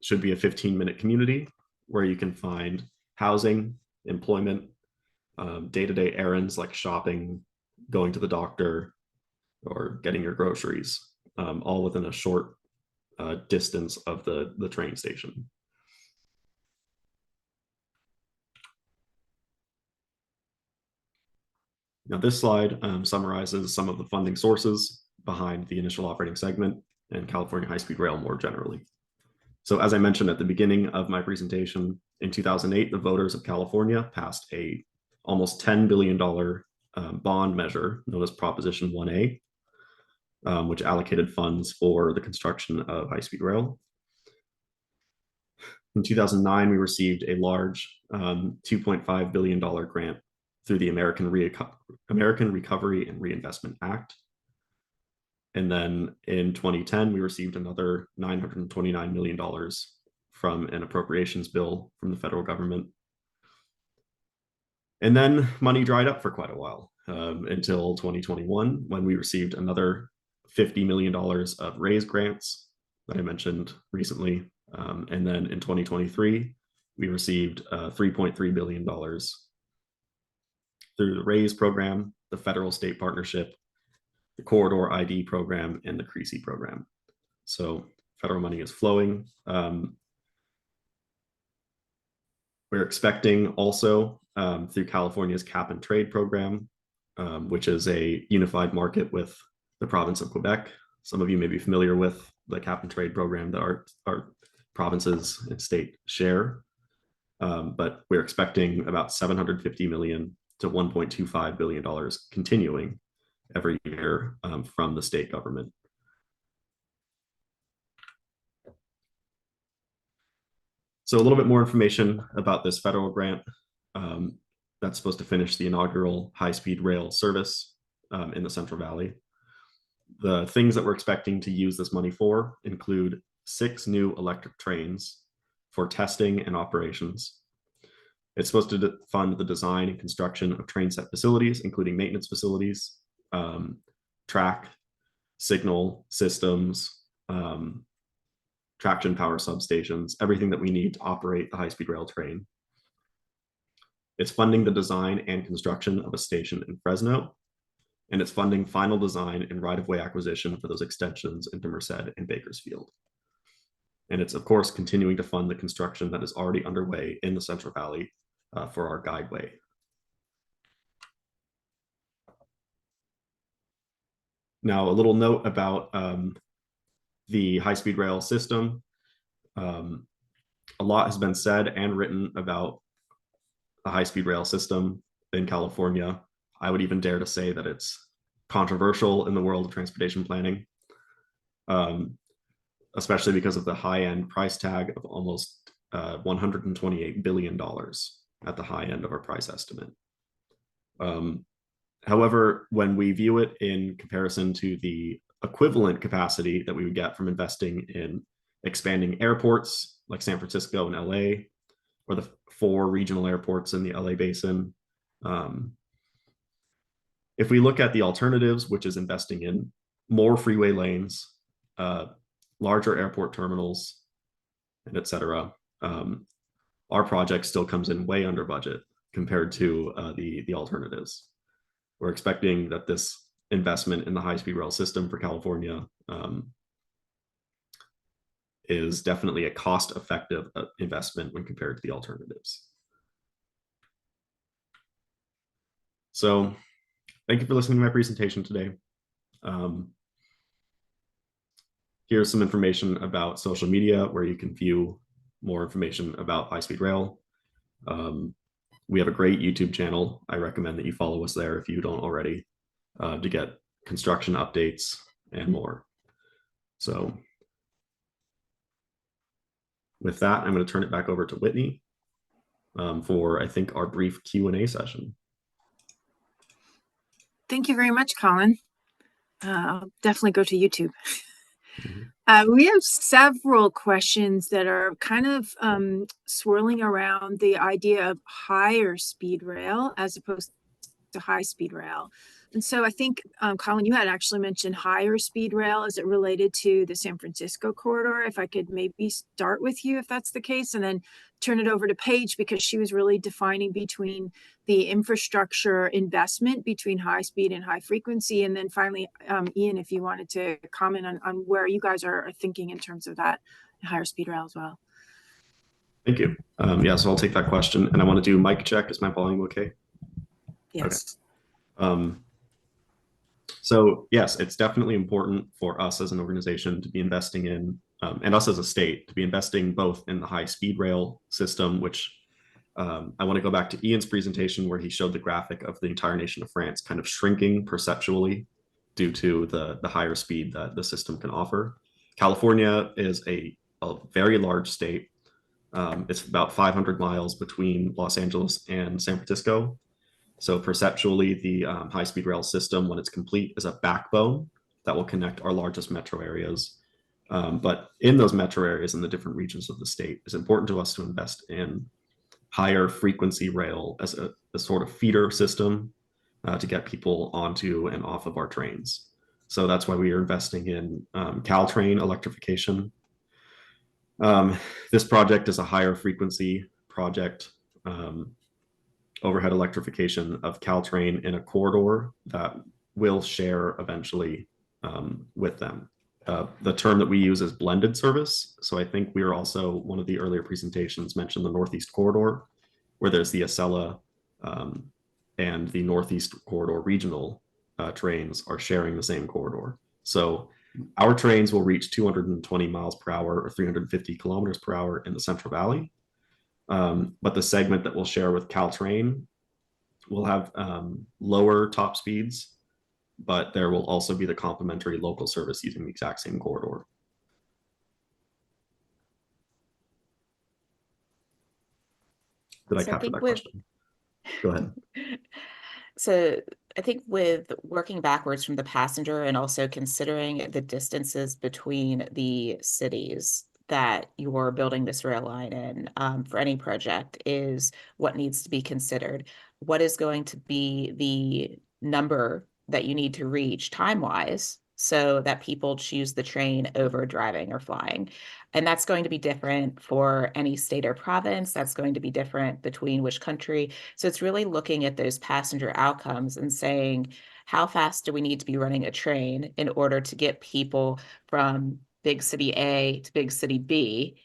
should be a 15-minute community where you can find housing, employment, day-to-day errands like shopping, going to the doctor, or getting your groceries, all within a short distance of the train station. Now this slide summarizes some of the funding sources behind the initial operating segment and California high-speed rail more generally. So as I mentioned at the beginning of my presentation, in 2008, the voters of California passed a almost $10 billion bond measure known as Proposition 1A, which allocated funds for the construction of high-speed rail. In 2009, we received a large $2.5 billion grant through the American Recovery and Reinvestment Act. And then in 2010, we received another $929 million from an appropriations bill from the federal government. And then money dried up for quite a while until 2021, when we received another $50 million of RAISE grants that I mentioned recently. And then in 2023, we received $3.3 billion through the RAISE program, the federal state partnership, the Corridor ID program, and the CREASY program. So federal money is flowing. We're expecting also through California's cap and trade program, which is a unified market with the province of Quebec. Some of you may be familiar with the cap and trade program that our provinces and state share. But we're expecting about $750 million to $1.25 billion continuing every year from the state government. So a little bit more information about this federal grant that's supposed to finish the inaugural high-speed rail service in the Central Valley. The things that we're expecting to use this money for include 6 new electric trains for testing and operations. It's supposed to fund the design and construction of train set facilities, including maintenance facilities, track, signal systems, traction power substations, everything that we need to operate the high-speed rail train. It's funding the design and construction of a station in Fresno, and it's funding final design and right-of-way acquisition for those extensions into Merced and Bakersfield. And it's, of course, continuing to fund the construction that is already underway in the Central Valley for our guideway. Now, a little note about the high-speed rail system. A lot has been said and written about the high-speed rail system in California. I would even dare to say that it's controversial in the world of transportation planning, especially because of the high-end price tag of almost $128 billion at the high end of our price estimate. However, when we view it in comparison to the equivalent capacity that we would get from investing in expanding airports like San Francisco and LA, or the 4 regional airports in the LA basin, if we look at the alternatives, which is investing in more freeway lanes, larger airport terminals, and et cetera, our project still comes in way under budget compared to the alternatives. We're expecting that this investment in the high-speed rail system for California is definitely a cost-effective investment when compared to the alternatives. So thank you for listening to my presentation today. Here's some information about social media where you can view more information about high-speed rail. We have a great YouTube channel. I recommend that you follow us there if you don't already, to get construction updates and more. So with that, I'm going to turn it back over to Whitney for, I think, our brief Q&A session. Thank you very much, Colin. I'll definitely go to YouTube. We have several questions that are kind of swirling around the idea of higher speed rail as opposed to high speed rail. And so I think, Colin, you had actually mentioned higher speed rail as it related to the San Francisco corridor. If I could maybe start with you, if that's the case, and then turn it over to Paige, because she was really defining between the infrastructure investment between high speed and high frequency. And then finally, Ian, if you wanted to comment on where you guys are thinking in terms of that higher speed rail as well. Thank you. Yeah, so I'll take that question. And I want to do mic check. Is my volume okay? Yes. Okay. So yes, it's definitely important for us as an organization to be investing in, and us as a state to be investing both in the high speed rail system, which I want to go back to Ian's presentation where he showed the graphic of the entire nation of France kind of shrinking perceptually due to the higher speed that the system can offer. California is a very large state. It's about 500 miles between Los Angeles and San Francisco. So perceptually, the high-speed rail system, when it's complete, is a backbone that will connect our largest metro areas. But in those metro areas in the different regions of the state, it's important to us to invest in higher frequency rail as a sort of feeder system to get people onto and off of our trains. So that's why we are investing in Caltrain electrification. This project is a higher frequency project. Overhead electrification of Caltrain in a corridor that will share eventually with them. The term that we use is blended service. So I think we are also, one of the earlier presentations mentioned the Northeast Corridor, where there's the Acela and the Northeast Corridor regional trains are sharing the same corridor. So our trains will reach 220 miles per hour or 350 kilometers per hour in the Central Valley. But the segment that we'll share with Caltrain will have lower top speeds, but there will also be the complementary local service using the exact same corridor. Did I capture that question? Go ahead. So I think with working backwards from the passenger and also considering the distances between the cities that you're building this rail line in for any project is what needs to be considered. What is going to be the number that you need to reach time-wise so that people choose the train over driving or flying? And that's going to be different for any state or province. That's going to be different between which country. So it's really looking at those passenger outcomes and saying, how fast do we need to be running a train in order to get people from big city A to big city B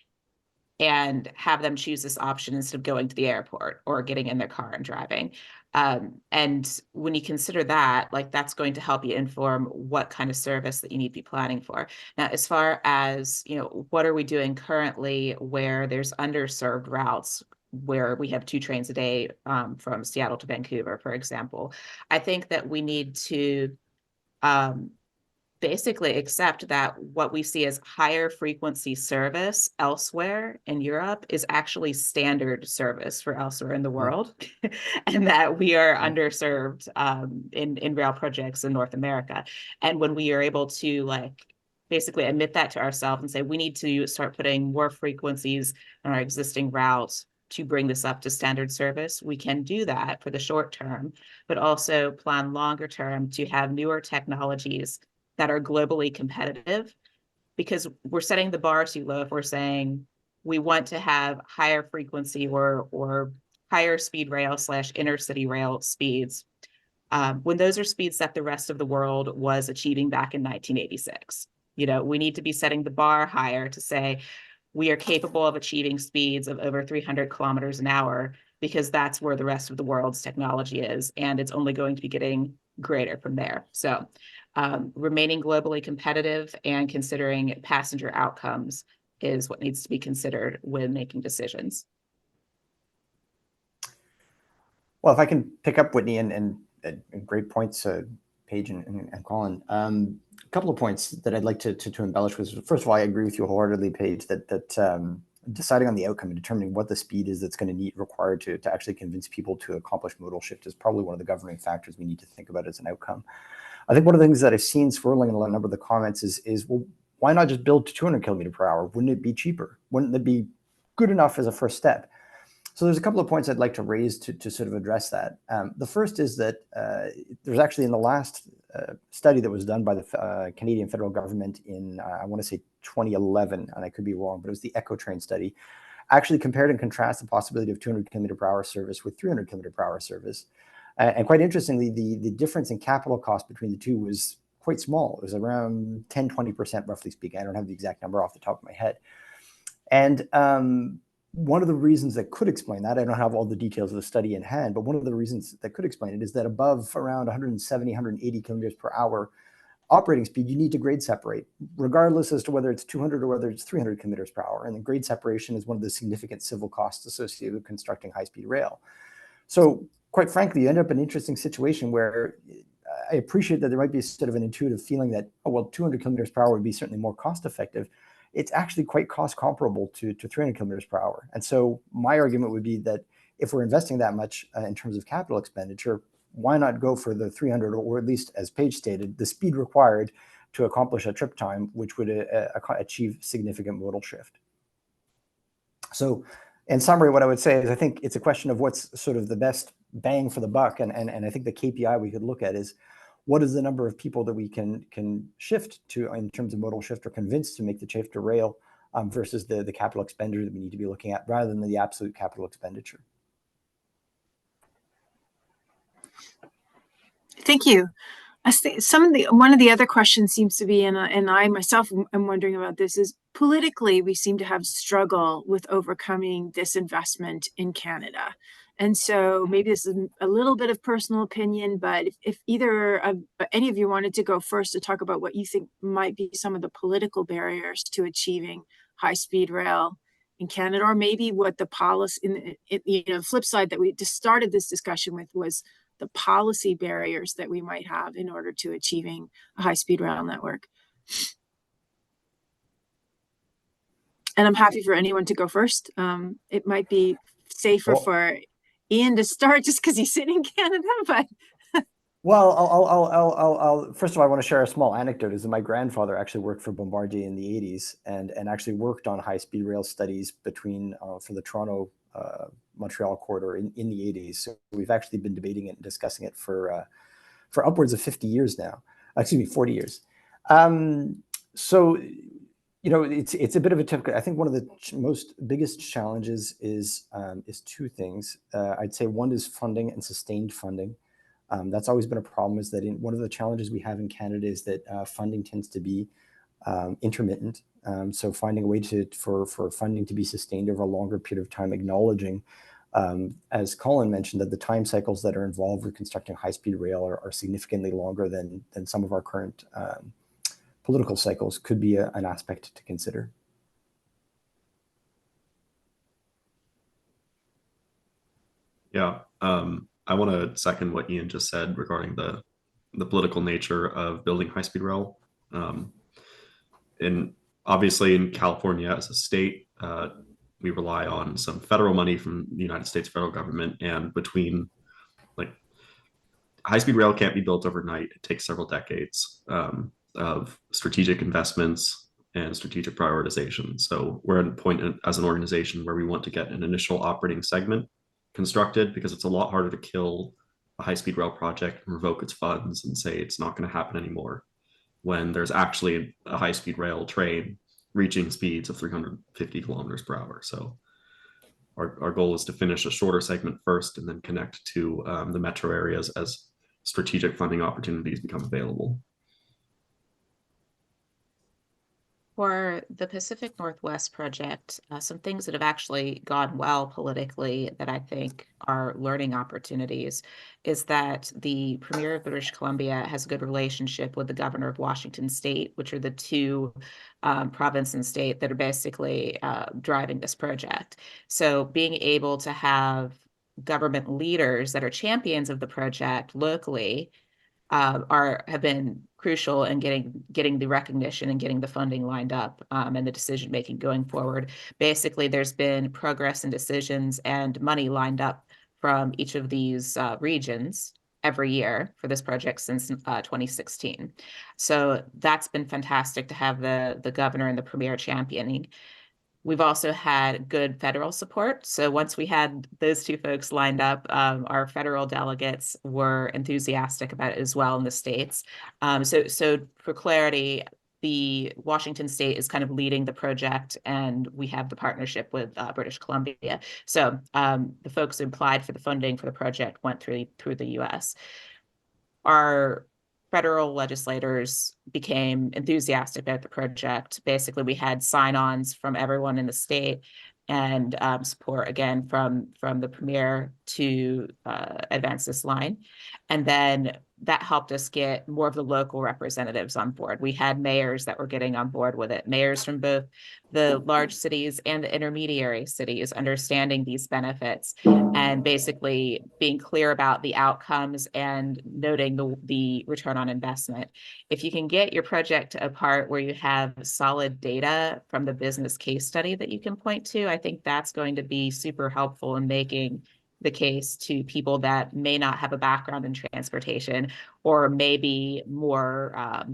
and have them choose this option instead of going to the airport or getting in their car and driving. And when you consider that, like, that's going to help you inform what kind of service that you need to be planning for. Now, as far as, you know, what are we doing currently where there's underserved routes? where we have 2 trains a day from Seattle to Vancouver, for example. I think that we need to basically accept that what we see as higher frequency service elsewhere in Europe is actually standard service for elsewhere in the world, and that we are underserved in rail projects in North America. And when we are able to basically admit that to ourselves and say we need to start putting more frequencies on our existing routes to bring this up to standard service, we can do that for the short term, but also plan longer term to have newer technologies that are globally competitive, because we're setting the bar too low if we're saying we want to have higher frequency or higher speed rail / intercity rail speeds, when those are speeds that the rest of the world was achieving back in 1986. We need to be setting the bar higher to say we are capable of achieving speeds of over 300 kilometers an hour, because that's where the rest of the world's technology is, and it's only going to be getting greater from there. So remaining globally competitive and considering passenger outcomes is what needs to be considered when making decisions. Well, if I can pick up, Whitney, and great points, Paige and Colin. A couple of points that I'd like to embellish was, first of all, I agree with you wholeheartedly, Paige, that deciding on the outcome and determining what the speed is that's going to required to actually convince people to accomplish modal shift is probably one of the governing factors we need to think about as an outcome. I think one of the things that I've seen swirling in a number of the comments is, well, why not just build to 200 kilometer per hour? Wouldn't it be cheaper? Wouldn't it be good enough as a first step? So there's a couple of points I'd like to raise to sort of address that. The first is that there's actually, in the last study that was done by the Canadian federal government in, I want to say 2011, and I could be wrong, but it was the Ecotrain study, actually compared and contrast the possibility of 200 kilometer per hour service with 300 kilometer per hour service. And quite interestingly, the difference in capital cost between the two was quite small. It was around 10, 20%, roughly speaking. I don't have the exact number off the top of my head. And one of the reasons that could explain that, I don't have all the details of the study in hand, but one of the reasons that could explain it is that above around 170, 180 kilometers per hour operating speed, you need to grade separate, regardless as to whether it's 200 or whether it's 300 kilometers per hour. And the grade separation is one of the significant civil costs associated with constructing high-speed rail. So quite frankly, you end up in an interesting situation where I appreciate that there might be sort of an intuitive feeling that, oh, well, 200 kilometers per hour would be certainly more cost effective. It's actually quite cost comparable to 300 kilometers per hour. And so my argument would be that if we're investing that much in terms of capital expenditure, why not go for the 300, or at least, as Paige stated, the speed required to accomplish a trip time, which would achieve significant modal shift. So in summary, what I would say is I think it's a question of what's sort of the best bang for the buck. And I think the KPI we could look at is, what is the number of people that we can shift to in terms of modal shift or convince to make the shift to rail versus the capital expenditure that we need to be looking at, rather than the absolute capital expenditure. Thank you. One of the other questions seems to be, and I myself am wondering about this, is politically we seem to have struggle with overcoming disinvestment in Canada. And so maybe this is a little bit of personal opinion, but if any of you wanted to go first to talk about what you think might be some of the political barriers to achieving high-speed rail in Canada, or maybe what the policy, flip side that we just started this discussion with was the policy barriers that we might have in order to achieving a high-speed rail network. And I'm happy for anyone to go first. It might be safer for Ian to start just because he's sitting in Canada, but. Well, I'll first of all, I want to share a small anecdote. Is that my grandfather actually worked for Bombardier in the 80s and actually worked on high-speed rail studies between for the Toronto Montreal corridor in the 80s. So we've actually been debating it and discussing it for upwards of 50 years now. Excuse me, 40 years. So, it's a bit of a typical. I think one of the biggest challenges is two things. I'd say one is funding and sustained funding. That's always been a problem. Is that one of the challenges we have in Canada is that funding tends to be intermittent. So finding a way for funding to be sustained over a longer period of time, acknowledging, as Colin mentioned, that the time cycles that are involved with constructing high-speed rail are significantly longer than some of our current political cycles, could be an aspect to consider. Yeah, I want to second what Ian just said regarding the political nature of building high-speed rail. And obviously in California as a state, we rely on some federal money from the United States federal government, and between like high-speed rail can't be built overnight. It takes several decades of strategic investments and strategic prioritization. So we're at a point as an organization where we want to get an initial operating segment constructed, because it's a lot harder to kill a high-speed rail project and revoke its funds and say it's not going to happen anymore when there's actually a high-speed rail train reaching speeds of 350 kilometers per hour. So our goal is to finish a shorter segment first and then connect to the metro areas as strategic funding opportunities become available. For the Pacific Northwest project, some things that have actually gone well politically that I think are learning opportunities is that the Premier of British Columbia has a good relationship with the Governor of Washington State, which are the two province and state that are basically driving this project. So being able to have government leaders that are champions of the project locally have been crucial in getting the recognition and getting the funding lined up and the decision making going forward. Basically, there's been progress and decisions and money lined up from each of these regions every year for this project since 2016. So that's been fantastic to have the governor and the premier championing. We've also had good federal support. So once we had those two folks lined up, our federal delegates were enthusiastic about it as well in the states. So for clarity, the Washington State is kind of leading the project, and we have the partnership with British Columbia. So the folks who applied for the funding for the project went through the U.S. Our federal legislators became enthusiastic about the project. Basically, we had sign-ons from everyone in the state and support again from the premier to advance this line. And then that helped us get more of the local representatives on board. We had mayors that were getting on board with it, mayors from both the large cities and the intermediary cities, understanding these benefits and basically being clear about the outcomes and noting the return on investment. If you can get your project to a part where you have solid data from the business case study that you can point to, I think that's going to be super helpful in making the case to people that may not have a background in transportation or maybe more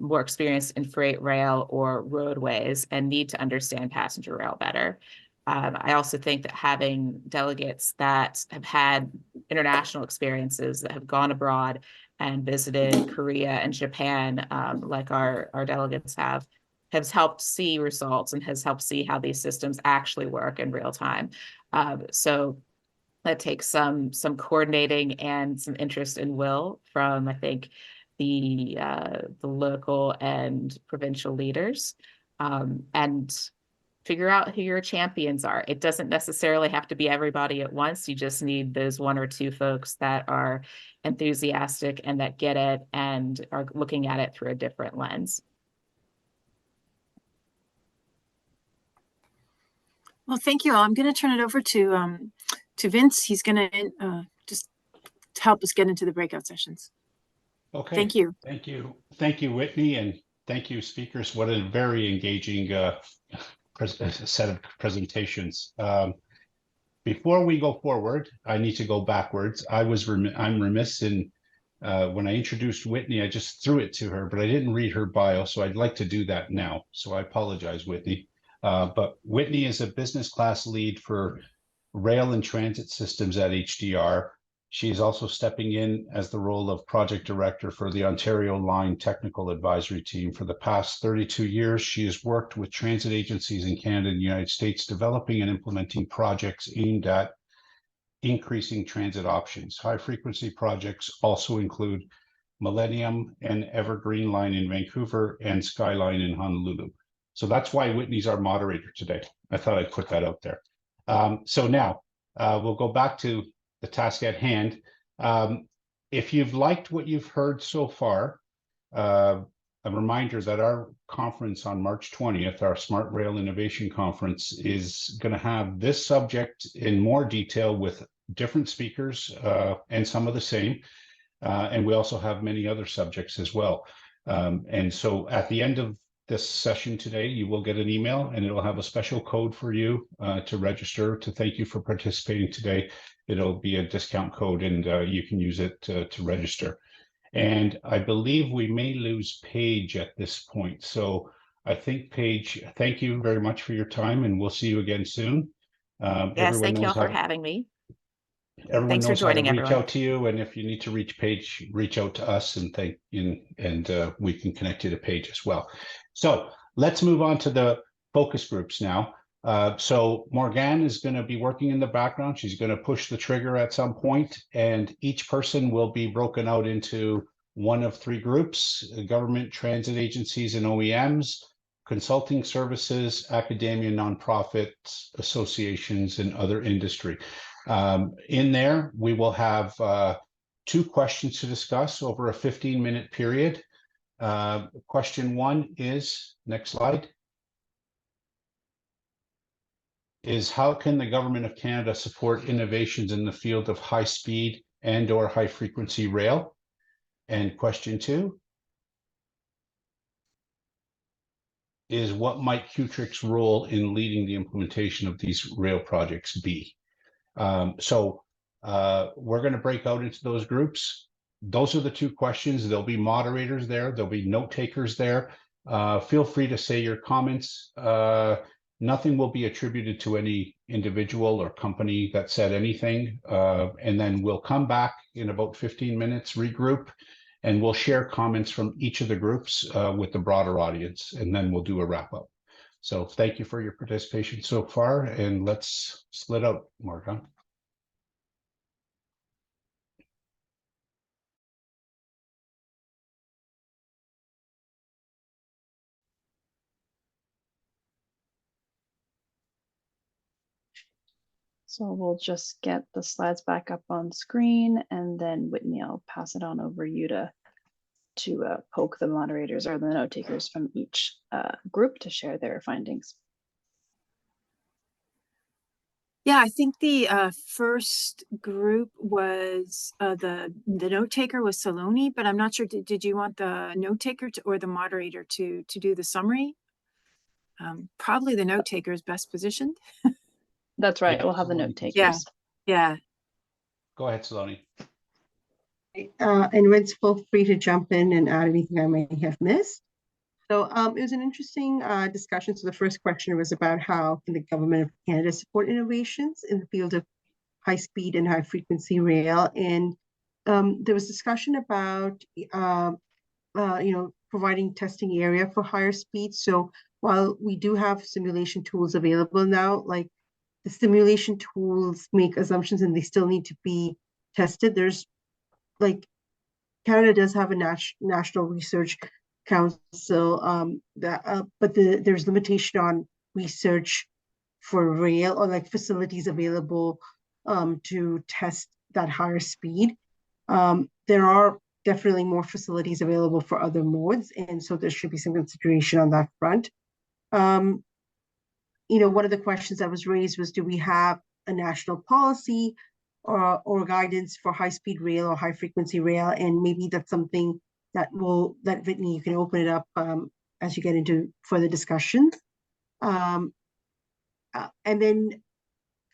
more experienced in freight rail or roadways and need to understand passenger rail better. I also think that having delegates that have had international experiences, that have gone abroad and visited Korea and Japan, like our delegates have, has helped see results and has helped see how these systems actually work in real time. So that takes some coordinating and some interest and will from, I think, the local and provincial leaders, and figure out who your champions are. It doesn't necessarily have to be everybody at once. You just need those one or two folks that are enthusiastic and that get it and are looking at it through a different lens. Well, thank you all. I'm going to turn it over to Vince. He's going to just help us get into the breakout sessions. Okay. Thank you. Thank you. Thank you, Whitney, and thank you, speakers. What a very engaging set of presentations. Before we go forward, I need to go backwards. I'm remiss in when I introduced Whitney, I just threw it to her, but I didn't read her bio, so I'd like to do that now. So I apologize, Whitney. But Whitney is a business class lead for rail and transit systems at HDR. She is also stepping in as the role of project director for the Ontario Line Technical Advisory Team. For the past 32 years, she has worked with transit agencies in Canada and the United States, developing and implementing projects aimed at increasing transit options. High-frequency projects also include Millennium and Evergreen Line in Vancouver and Skyline in Honolulu. So that's why Whitney's our moderator today. I thought I'd put that out there. So now we'll go back to the task at hand. If you've liked what you've heard so far, a reminder that our conference on March 20th, our Smart Rail Innovation Conference, is going to have this subject in more detail with different speakers and some of the same. And we also have many other subjects as well. And so at the end of this session today, you will get an email and it'll have a special code for you to register, to thank you for participating today. It'll be a discount code and you can use it to register. And I believe we may lose Paige at this point. So I think, Paige, thank you very much for your time and we'll see you again soon. Yes, thank you all for having me. Everyone Thanks for knows how to joining, reach everyone. out to you, and if you need to reach Paige, reach out to us, and we can connect you to Paige as well. So let's move on to the focus groups now. So Morgane is going to be working in the background. She's going to push the trigger at some point, and each person will be broken out into one of three groups: government, transit agencies, and OEMs, consulting services, academia, nonprofits, associations, and other industry. In there, we will have 2 questions to discuss over a 15-minute period. Question 1 is, next slide, is how can the Government of Canada support innovations in the field of high-speed and/or high-frequency rail? And question 2 is what might CUTRIC's role in leading the implementation of these rail projects be? We're going to break out into those groups. Those are the 2 questions. There'll be moderators there. There'll be note takers there. Feel free to say your comments. Nothing will be attributed to any individual or company that said anything. And then we'll come back in about 15 minutes, regroup, and we'll share comments from each of the groups with the broader audience, and then we'll do a wrap up. So thank you for your participation so far, and let's split out, Morgane. So we'll just get the slides back up on screen, and then Whitney, I'll pass it on over you to poke the moderators or the note takers from each group to share their findings. Yeah, I think the first group was the note taker was Saloni, but I'm not sure. Did you want the note taker or the moderator to do the summary? Probably the note taker is best positioned. That's right. Yeah, We'll have the Saloni. note takers. Yeah. Go ahead, Saloni. And Vince, feel free to jump in and add anything I may have missed. So it was an interesting discussion. So the first question was about how can the Government of Canada support innovations in the field of high-speed and high-frequency rail. And there was discussion about, providing testing area for higher speeds. So while we do have simulation tools available now, like the simulation tools make assumptions and they still need to be tested. There's like Canada does have a national research council but there's limitation on research for rail or like facilities available to test that higher speed. There are definitely more facilities available for other modes, and so there should be some consideration on that front. One of the questions that was raised was, do we have a national policy or guidance for high-speed rail or high-frequency rail? And maybe that's something that Whitney, you can open it up as you get into further discussion. And then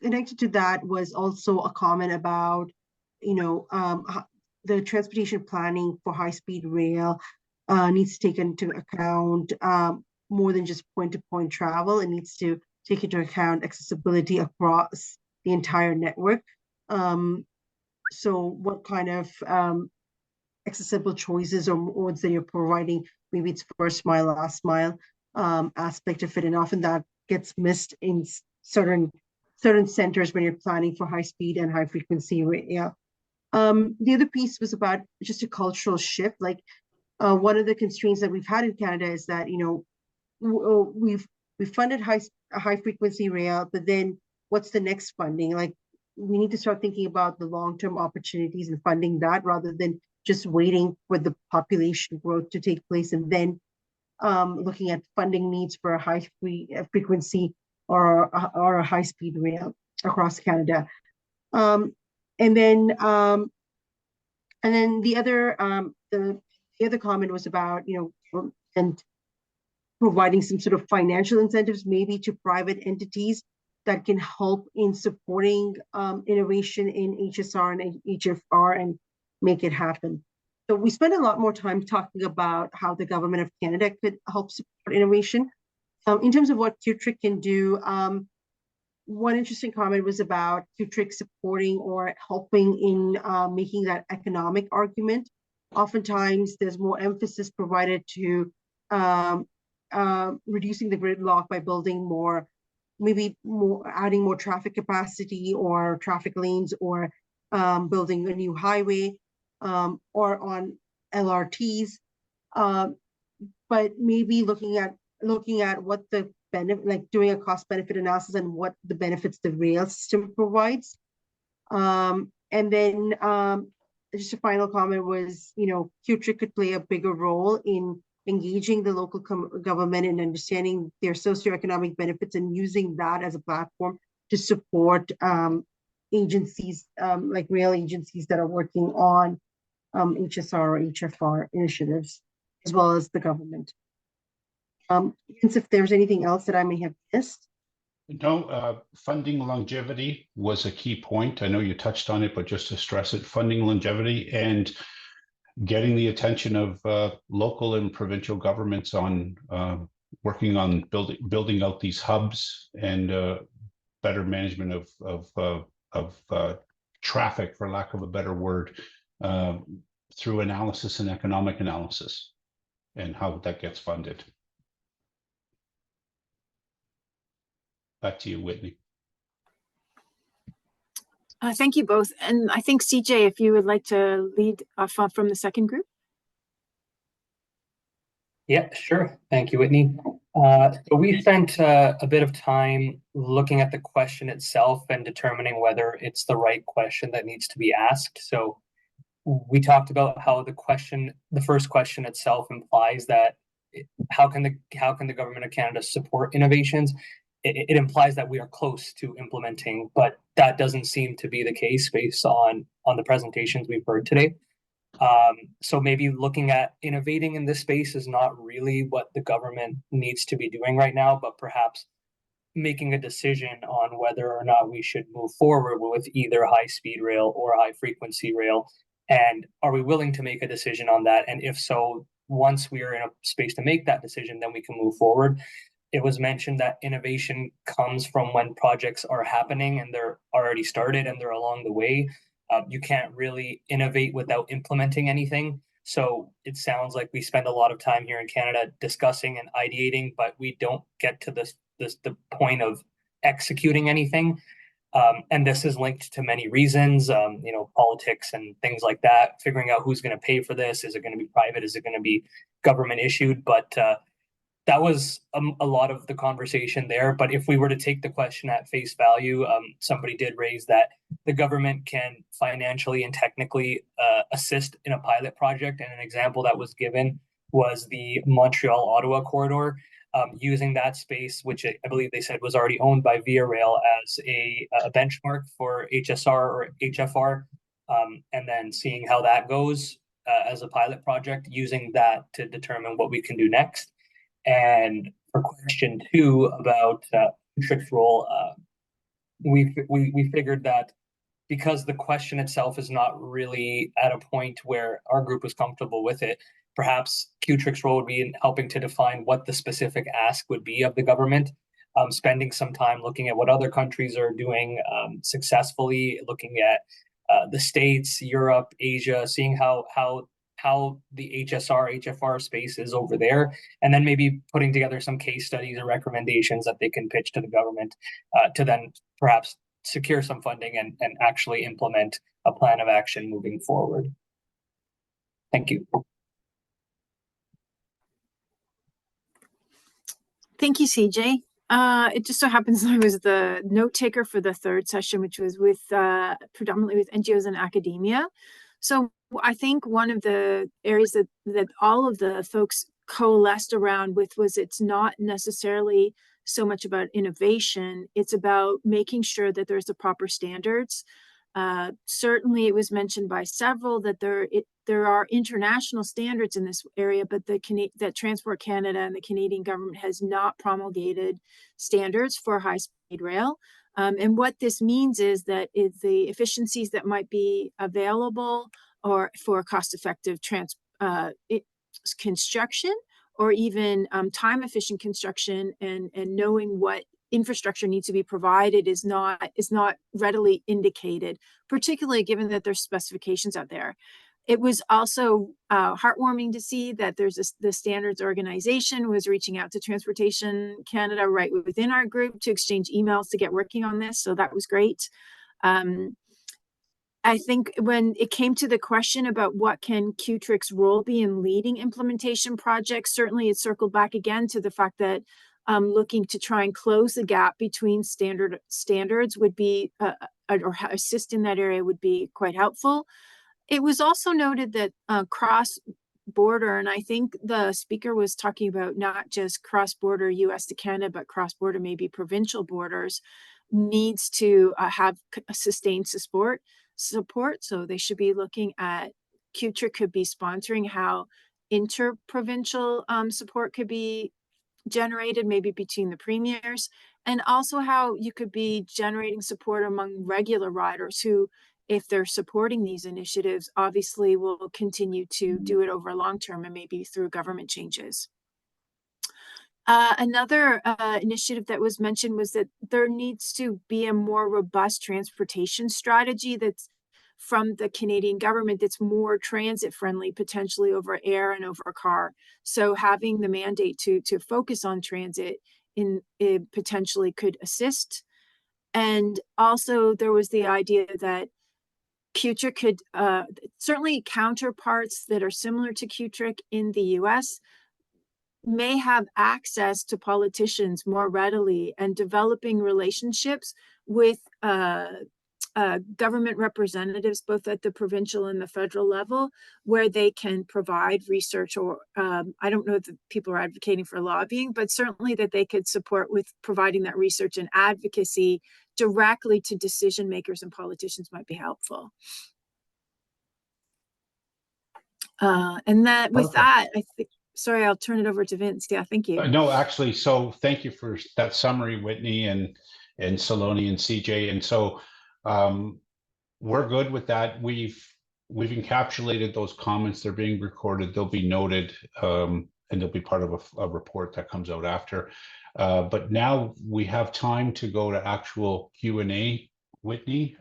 connected to that was also a comment about, the transportation planning for high-speed rail needs to take into account more than just point-to-point travel. It needs to take into account accessibility across the entire network. So what kind of accessible choices or modes that you're providing? Maybe it's first mile, last mile aspect of it, and often that gets missed in certain centers when you're planning for high speed and high frequency rail. The other piece was about just a cultural shift. Like one of the constraints that we've had in Canada is that we've funded high frequency rail, but then what's the next funding? Like we need to start thinking about the long-term opportunities and funding that rather than just waiting for the population growth to take place and then looking at funding needs for a high frequency or a high speed rail across Canada. And then the other comment was about, and providing some sort of financial incentives, maybe to private entities that can help in supporting innovation in HSR and HFR and make it happen. So we spent a lot more time talking about how the government of Canada could help support innovation. In terms of what QTRIC can do, one interesting comment was about QTRIC supporting or helping in making that economic argument. Oftentimes, there's more emphasis provided to reducing the gridlock by building adding more traffic capacity or traffic lanes, or building a new highway, or on LRTs. But maybe looking at what the benefit, like doing a cost benefit analysis and what the benefits the rail system provides. And then just a final comment was, QTRIC could play a bigger role in engaging the local government and understanding their socioeconomic benefits and using that as a platform to support agencies, like rail agencies that are working on HSR or HFR initiatives, as well as the government. If there's anything else that I may have missed. No, funding longevity was a key point. I know you touched on it, but just to stress it, funding longevity and getting the attention of local and provincial governments on working on building out these hubs and better management of traffic, for lack of a better word, through analysis and economic analysis, and how that gets funded. Back to you, Whitney. Thank you both. And I think CJ, if you would like to lead off from the second group. Yeah, sure. Thank you, Whitney. So we spent a bit of time looking at the question itself and determining whether it's the right question that needs to be asked. So we talked about how the first question itself implies that how can the government of Canada support innovations? It implies that we are close to implementing, but that doesn't seem to be the case based on the presentations we've heard today. So maybe looking at innovating in this space is not really what the government needs to be doing right now, but perhaps making a decision on whether or not we should move forward with either high-speed rail or high-frequency rail. And are we willing to make a decision on that? And if so, once we are in a space to make that decision, then we can move forward. It was mentioned that innovation comes from when projects are happening and they're already started and they're along the way. You can't really innovate without implementing anything. So it sounds like we spend a lot of time here in Canada discussing and ideating, but we don't get to the point of executing anything. And this is linked to many reasons, politics and things like that, figuring out who's going to pay for this. Is it going to be private? Is it going to be government issued? But that was a lot of the conversation there. But if we were to take the question at face value, somebody did raise that the government can financially and technically assist in a pilot project. And an example that was given was the Montreal-Ottawa corridor, using that space, which I believe they said was already owned by Via Rail, as a benchmark for HSR or HFR, and then seeing how that goes as a pilot project, using that to determine what we can do next. And for question 2 about QTRIC's role, we figured that because the question itself is not really at a point where our group was comfortable with it, perhaps QTRIC's role would be in helping to define what the specific ask would be of the government, spending some time looking at what other countries are doing successfully, looking at the States, Europe, Asia, seeing how the HSR, HFR space is over there, and then maybe putting together some case studies or recommendations that they can pitch to the government to then perhaps secure some funding and actually implement a plan of action moving forward. Thank you. Thank you, CJ. It just so happens I was the note taker for the third session, which was with predominantly with NGOs and academia. So I think one of the areas that all of the folks coalesced around with was it's not necessarily so much about innovation, it's about making sure that there's the proper standards. Certainly it was mentioned by several that there are international standards in this area, but that Transport Canada and the Canadian government has not promulgated standards for high-speed rail. And what this means is that the efficiencies that might be available or for cost-effective construction, or even time-efficient construction, and knowing what infrastructure needs to be provided is not readily indicated, particularly given that there's specifications out there. It was also heartwarming to see that the standards organization was reaching out to Transportation Canada right within our group to exchange emails to get working on this. So that was great. I think when it came to the question about what can QTRIC's role be in leading implementation projects, certainly it circled back again to the fact that looking to try and close the gap between standards would be, or assist in that area would be quite helpful. It was also noted that cross-border, and I think the speaker was talking about not just cross-border US to Canada, but cross-border, maybe provincial borders, needs to have sustained support. So they should be looking at, QTRIC could be sponsoring how interprovincial support could be generated, maybe between the premiers, and also how you could be generating support among regular riders who, if they're supporting these initiatives, obviously will continue to do it over long term and maybe through government changes. Another initiative that was mentioned was that there needs to be a more robust transportation strategy that's from the Canadian government that's more transit friendly, potentially over air and over car. So having the mandate to focus on transit it potentially could assist. And also there was the idea that QTRIC could certainly counterparts that are similar to QTRIC in the US may have access to politicians more readily, and developing relationships with government representatives, both at the provincial and the federal level, where they can provide research, or I don't know that people are advocating for lobbying, but certainly that they could support with providing that research and advocacy directly to decision makers and politicians might be helpful. And that with that, I think, sorry, I'll turn it over to Vince. Yeah, thank you. No, actually, so thank you for that summary, Whitney and Saloni and CJ. And so we're good with that. We've encapsulated those comments. They're being recorded. They'll be noted, and they'll be part of a report that comes out after. But now we have time to go to actual Q&A, Whitney.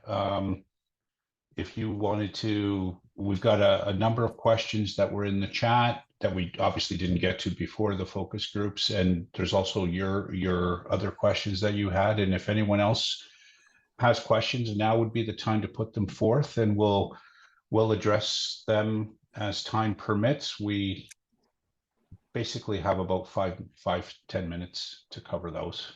If you wanted to, we've got a number of questions that were in the chat that we obviously didn't get to before the focus groups, and there's also your other questions that you had. And if anyone else has questions, now would be the time to put them forth, and we'll address them as time permits. We basically have about 5-10 minutes to cover those.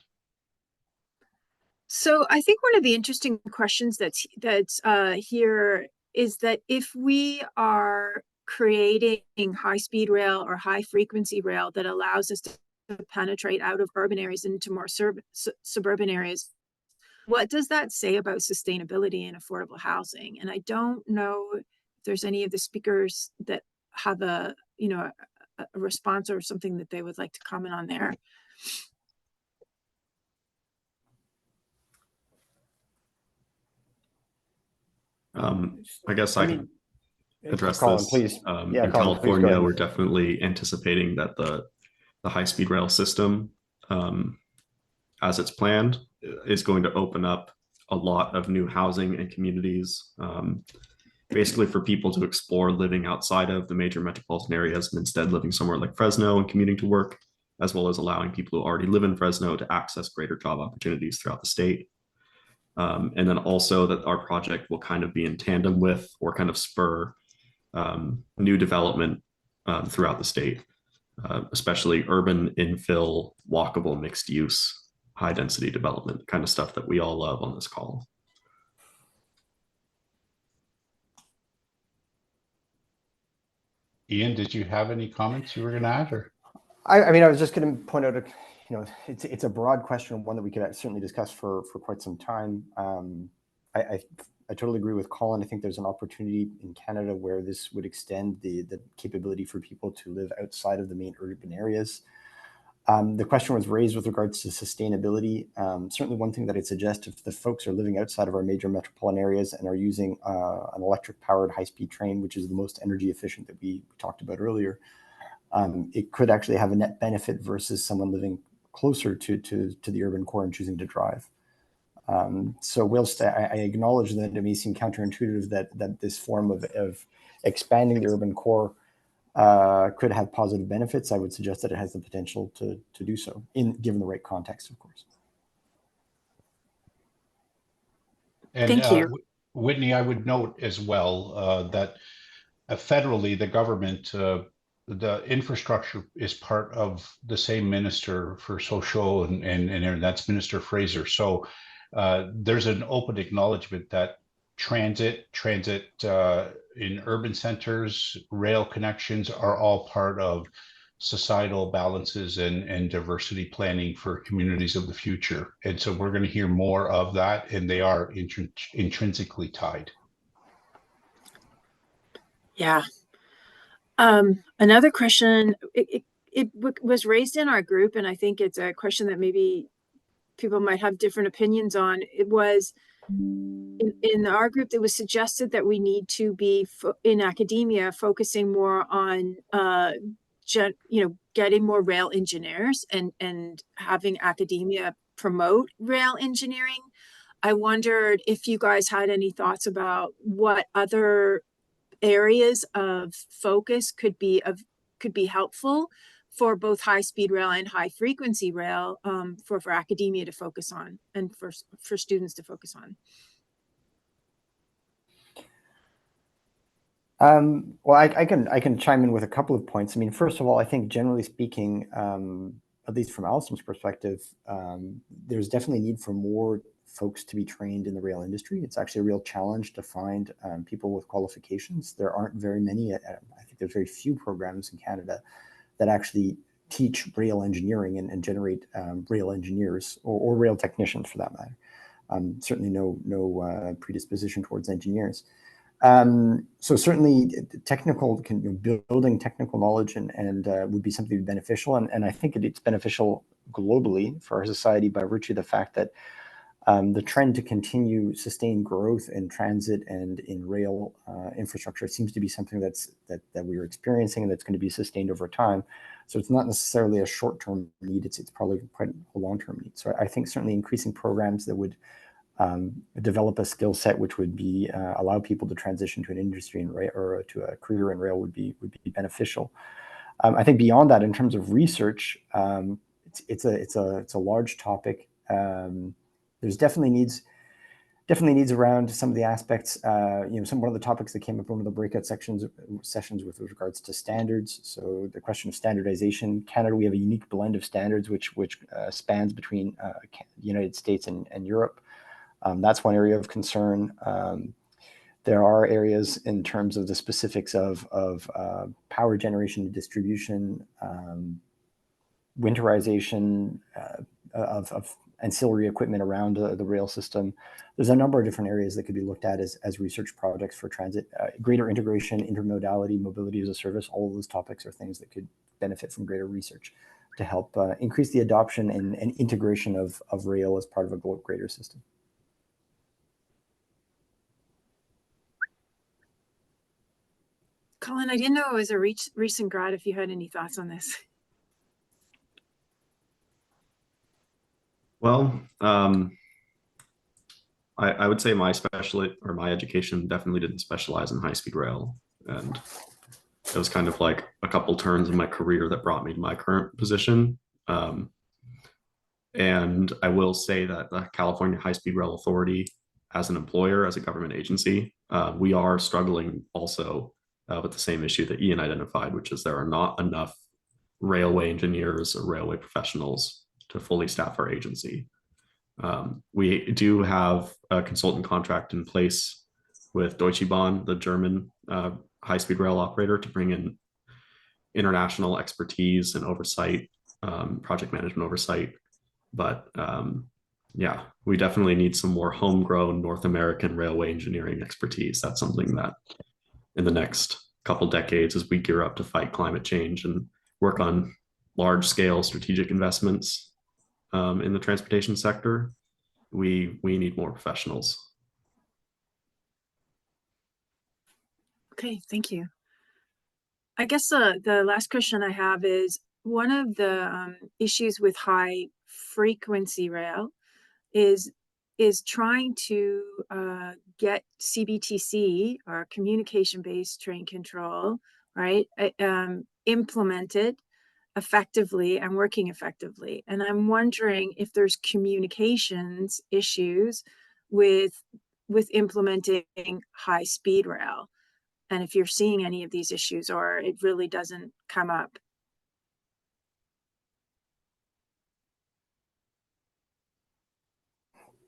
So I think one of the interesting questions that's here is that if we are creating high-speed rail or high-frequency rail that allows us to penetrate out of urban areas into more suburban areas, what does that say about sustainability and affordable housing? And I don't know if there's any of the speakers that have a response or something that they would like to comment on there. I guess I can address Colin, this. please. In Colin, please go California, ahead. we're definitely anticipating that the high-speed rail system, as it's planned, is going to open up a lot of new housing and communities, basically for people to explore living outside of the major metropolitan areas and instead living somewhere like Fresno and commuting to work, as well as allowing people who already live in Fresno to access greater job opportunities throughout the state. And then also that our project will kind of be in tandem with, or kind of spur new development throughout the state, especially urban infill, walkable, mixed use, high density development, kind of stuff that we all love on this call. Ian, did you have any comments you were going to add? Or? I mean, I was just going to point out, it's a broad question, one that we could certainly discuss for quite some time. I totally agree with Colin. I think there's an opportunity in Canada where this would extend the capability for people to live outside of the main urban areas. The question was raised with regards to sustainability. Certainly one thing that I'd suggest, if the folks are living outside of our major metropolitan areas and are using an electric powered high-speed train, which is the most energy efficient that we talked about earlier, it could actually have a net benefit versus someone living closer to the urban core and choosing to drive. So whilst I acknowledge that it may seem counterintuitive that this form of expanding the urban core could have positive benefits, I would suggest that it has the potential to do so, given the right context, of course. And, Thank you. Whitney, I would note as well that federally, the government, the infrastructure is part of the same minister for social, and that's Minister Fraser. So there's an open acknowledgement that transit in urban centers, rail connections are all part of societal balances and diversity planning for communities of the future. And so we're going to hear more of that, and they are intrinsically tied. Yeah. Another question, it was raised in our group, and I think it's a question that maybe people might have different opinions on. It was in our group, it was suggested that we need to be in academia focusing more on getting more rail engineers and having academia promote rail engineering. I wondered if you guys had any thoughts about what other areas of focus could be helpful for both high-speed rail and high-frequency rail for academia to focus on and for students to focus on. Well, I can chime in with a couple of points. I mean, first of all, I think generally speaking, at least from Alstom's perspective, there's definitely need for more folks to be trained in the rail industry. It's actually a real challenge to find people with qualifications. There aren't very many. I think there's very few programs in Canada that actually teach rail engineering and generate rail engineers or rail technicians for that matter. Certainly no predisposition towards engineers. So certainly building technical knowledge and would be something beneficial. And I think it's beneficial globally for our society by virtue of the fact that the trend to continue sustained growth in transit and in rail infrastructure seems to be something that we are experiencing and that's going to be sustained over time. So it's not necessarily a short-term need. It's probably quite a long-term need. So I think certainly increasing programs that would develop a skill set which would be allow people to transition to an industry in rail or to a career in rail would be beneficial. I think beyond that, in terms of research, it's a large topic. There's definitely needs around some of the aspects. One of the topics that came up in one of the breakout sessions with regards to standards. So the question of standardization. Canada, we have a unique blend of standards which spans between the United States and Europe. That's one area of concern. There are areas in terms of the specifics of power generation and distribution, winterization of ancillary equipment around the rail system. There's a number of different areas that could be looked at as research projects for transit. Greater integration, intermodality, mobility as a service, all of those topics are things that could benefit from greater research to help increase the adoption and integration of rail as part of a greater system. Colin, I didn't know it was a recent grad, if you had any thoughts on this. Well, I would say my education definitely didn't specialize in high-speed rail, and it was kind of like a couple turns in my career that brought me to my current position. And I will say that the California High-Speed Rail Authority, as an employer, as a government agency, we are struggling also with the same issue that Ian identified, which is there are not enough railway engineers or railway professionals to fully staff our agency. We do have a consultant contract in place with Deutsche Bahn, the German high-speed rail operator, to bring in international expertise and oversight, project management oversight. But yeah, we definitely need some more homegrown North American railway engineering expertise. That's something that in the next couple decades, as we gear up to fight climate change and work on large scale strategic investments in the transportation sector, we need more professionals. Okay, thank you. I guess the last question I have is, one of the issues with high frequency rail is trying to get CBTC, or communication-based train control, right, implemented effectively and working effectively. And I'm wondering if there's communications issues with implementing high-speed rail, and if you're seeing any of these issues, or it really doesn't come up.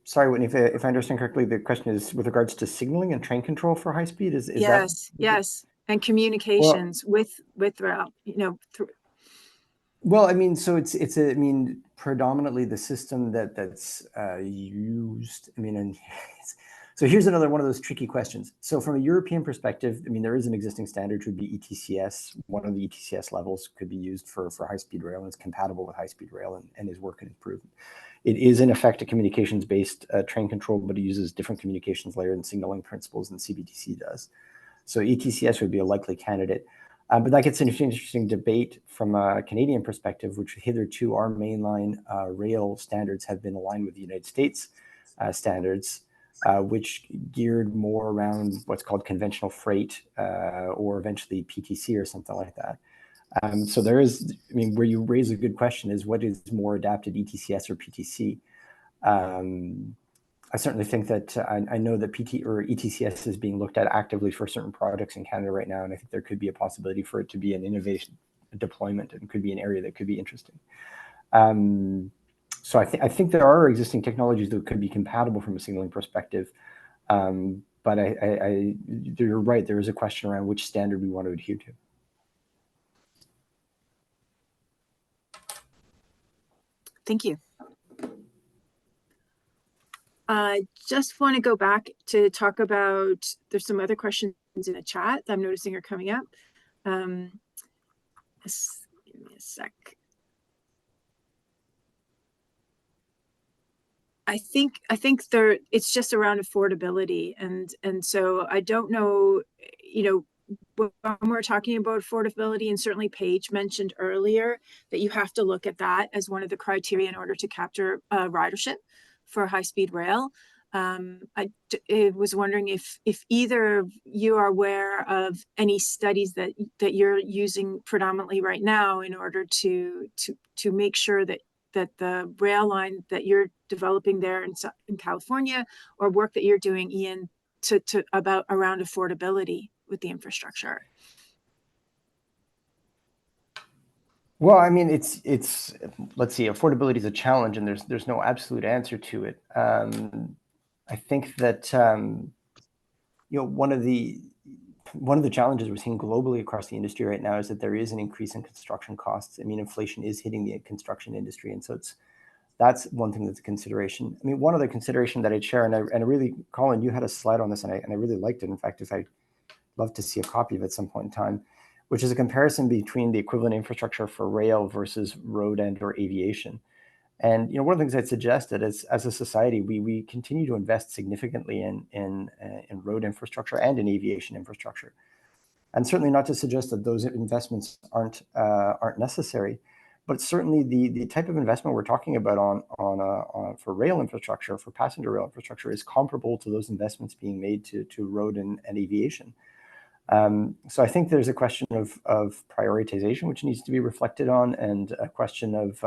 Sorry, Whitney, if I understand correctly, the question is with regards to signaling and train control for high speed. Is Yes, that? yes, and communications with rail, you know, Well, I mean, so I mean, predominantly the system that's used. I mean, and so here's another one of those tricky questions. So from a European perspective, I mean, there is an existing standard, which would be ETCS. One of the ETCS levels could be used for high-speed rail, and it's compatible with high-speed rail and is working improvement. It is in effect a communications-based train control, but it uses different communications layer and signaling principles than CBTC does. So ETCS would be a likely candidate. But that gets into an interesting debate from a Canadian perspective, which hitherto our mainline rail standards have been aligned with the United States standards, which geared more around what's called conventional freight or eventually PTC or something like that. So there is, I mean, where you raise a good question is what is more adapted, ETCS or PTC? I certainly think that I know that PT or ETCS is being looked at actively for certain projects in Canada right now, and I think there could be a possibility for it to be an innovation deployment and could be an area that could be interesting. So I think there are existing technologies that could be compatible from a signaling perspective, but you're right. There is a question around which standard we want to adhere to. Thank you. I just want to go back to talk about, there's some other questions in the chat that I'm noticing are coming up. Give me a sec. I think it's just around affordability, and so I don't know, you know, when we're talking about affordability, and certainly Paige mentioned earlier that you have to look at that as one of the criteria in order to capture ridership for high-speed rail. I was wondering if either of you are aware of any studies that you're using predominantly right now in order to make sure that the rail line that you're developing there in California, or work that you're doing, Ian, around affordability with the infrastructure. Well, I mean, it's let's see, affordability is a challenge, and there's no absolute answer to it. I think that you know, one of the challenges we're seeing globally across the industry right now is that there is an increase in construction costs. I mean, inflation is hitting the construction industry, and so that's one thing that's a consideration. I mean, one other consideration that I'd share, and I really, Colin, you had a slide on this, and I really liked it. In fact, I'd love to see a copy of it at some point in time, which is a comparison between the equivalent infrastructure for rail versus road and or aviation. And you know, one of the things I'd suggested is, as a society, we continue to invest significantly in road infrastructure and in aviation infrastructure, and certainly not to suggest that those investments aren't necessary, but certainly the type of investment we're talking about on for rail infrastructure, for passenger rail infrastructure, is comparable to those investments being made to road and aviation. So I think there's a question of prioritization which needs to be reflected on, and a question of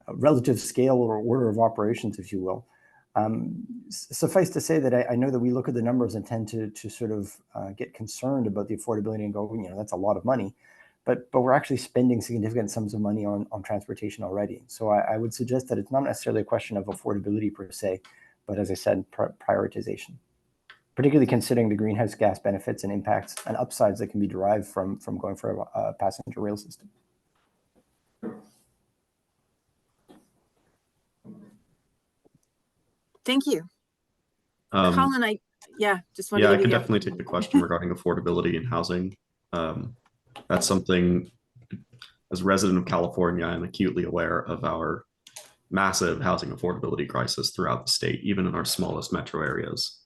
relative scale or order of operations, if you will. Suffice to say that I know that we look at the numbers and tend to sort of get concerned about the affordability and go, you know, that's a lot of money, but we're actually spending significant sums of money on transportation already. So I would suggest that it's not necessarily a question of affordability per se, but as I said, prioritization. particularly considering the greenhouse gas benefits and impacts and upsides that can be derived from going for a passenger rail system. Thank you. Um, Colin, just wanted yeah, to I give can you the definitely take the question regarding affordability and housing. That's something, as a resident of California, I'm acutely aware of our massive housing affordability crisis throughout the state, even in our smallest metro areas.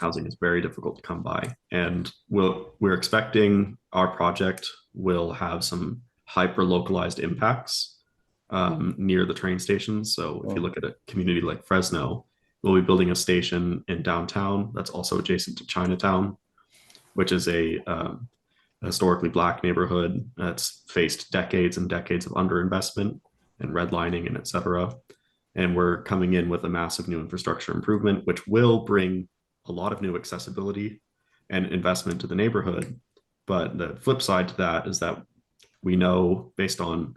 Housing is very difficult to come by, and we're expecting our project will have some hyper localized impacts near the train stations. So if you look at a community like Fresno, we'll be building a station in downtown that's also adjacent to Chinatown, which is a historically Black neighborhood that's faced decades and decades of underinvestment and redlining and et cetera. And we're coming in with a massive new infrastructure improvement, which will bring a lot of new accessibility and investment to the neighborhood. But the flip side to that is that we know, based on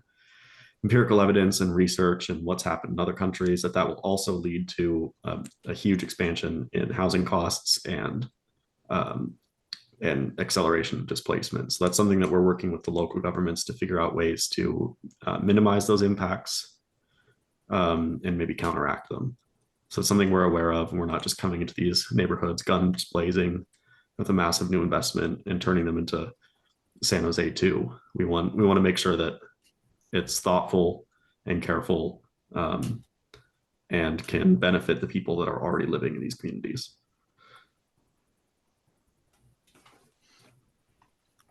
empirical evidence and research and what's happened in other countries, that will also lead to a huge expansion in housing costs and acceleration of displacement. So that's something that we're working with the local governments to figure out ways to minimize those impacts and maybe counteract them. So it's something we're aware of, and we're not just coming into these neighborhoods guns blazing with a massive new investment and turning them into San Jose too. We want to make sure that it's thoughtful and careful and can benefit the people that are already living in these communities.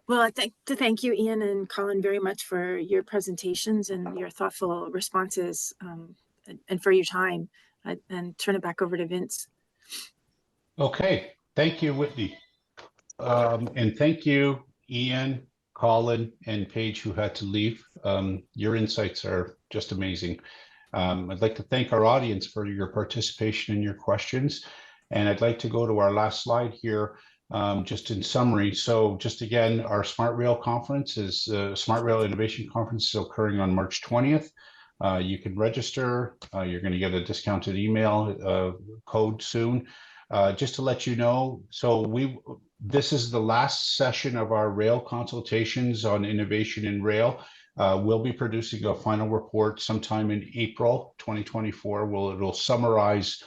Well, I'd like to thank you, Ian and Colin, very much for your presentations and your thoughtful responses and for your time. And turn it back over to Vince. Okay, thank you, Whitney. And thank you, Ian, Colin, and Paige, who had to leave. Your insights are just amazing. I'd like to thank our audience for your participation and your questions. And I'd like to go to our last slide here, just in summary. So just again, our Smart Rail conference is Smart Rail Innovation Conference is occurring on March 20th. You can register. You're going to get a discounted email code soon. Just to let you know, so this is the last session of our rail consultations on innovation in rail. We'll be producing a final report sometime in April 2024. It'll summarize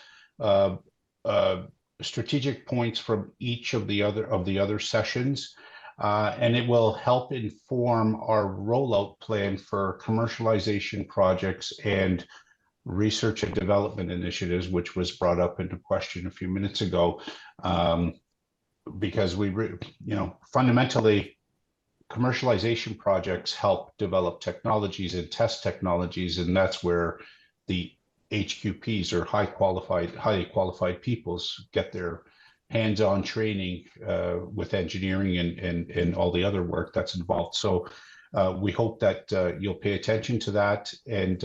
strategic points from each of the other sessions. And it will help inform our rollout plan for commercialization projects and research and development initiatives, which was brought up into question a few minutes ago, because fundamentally, commercialization projects help develop technologies and test technologies, and that's where the HQPs, or highly qualified peoples, get their hands-on training with engineering and all the other work that's involved. So we hope that you'll pay attention to that, and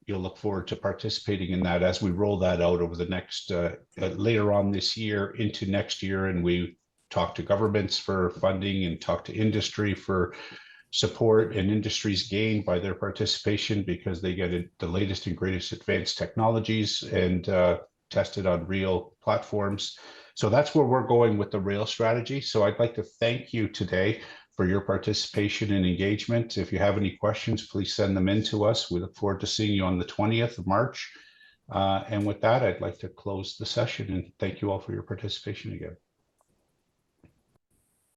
you'll look forward to participating in that as we roll that out over the next later on this year into next year, and we talk to governments for funding and talk to industry for support, and industries gain by their participation because they get the latest and greatest advanced technologies and tested on real platforms. So that's where we're going with the rail strategy. So I'd like to thank you today for your participation and engagement. If you have any questions, please send them in to us. We look forward to seeing you on the 20th of March. And with that, I'd like to close the session and thank you all for your participation again.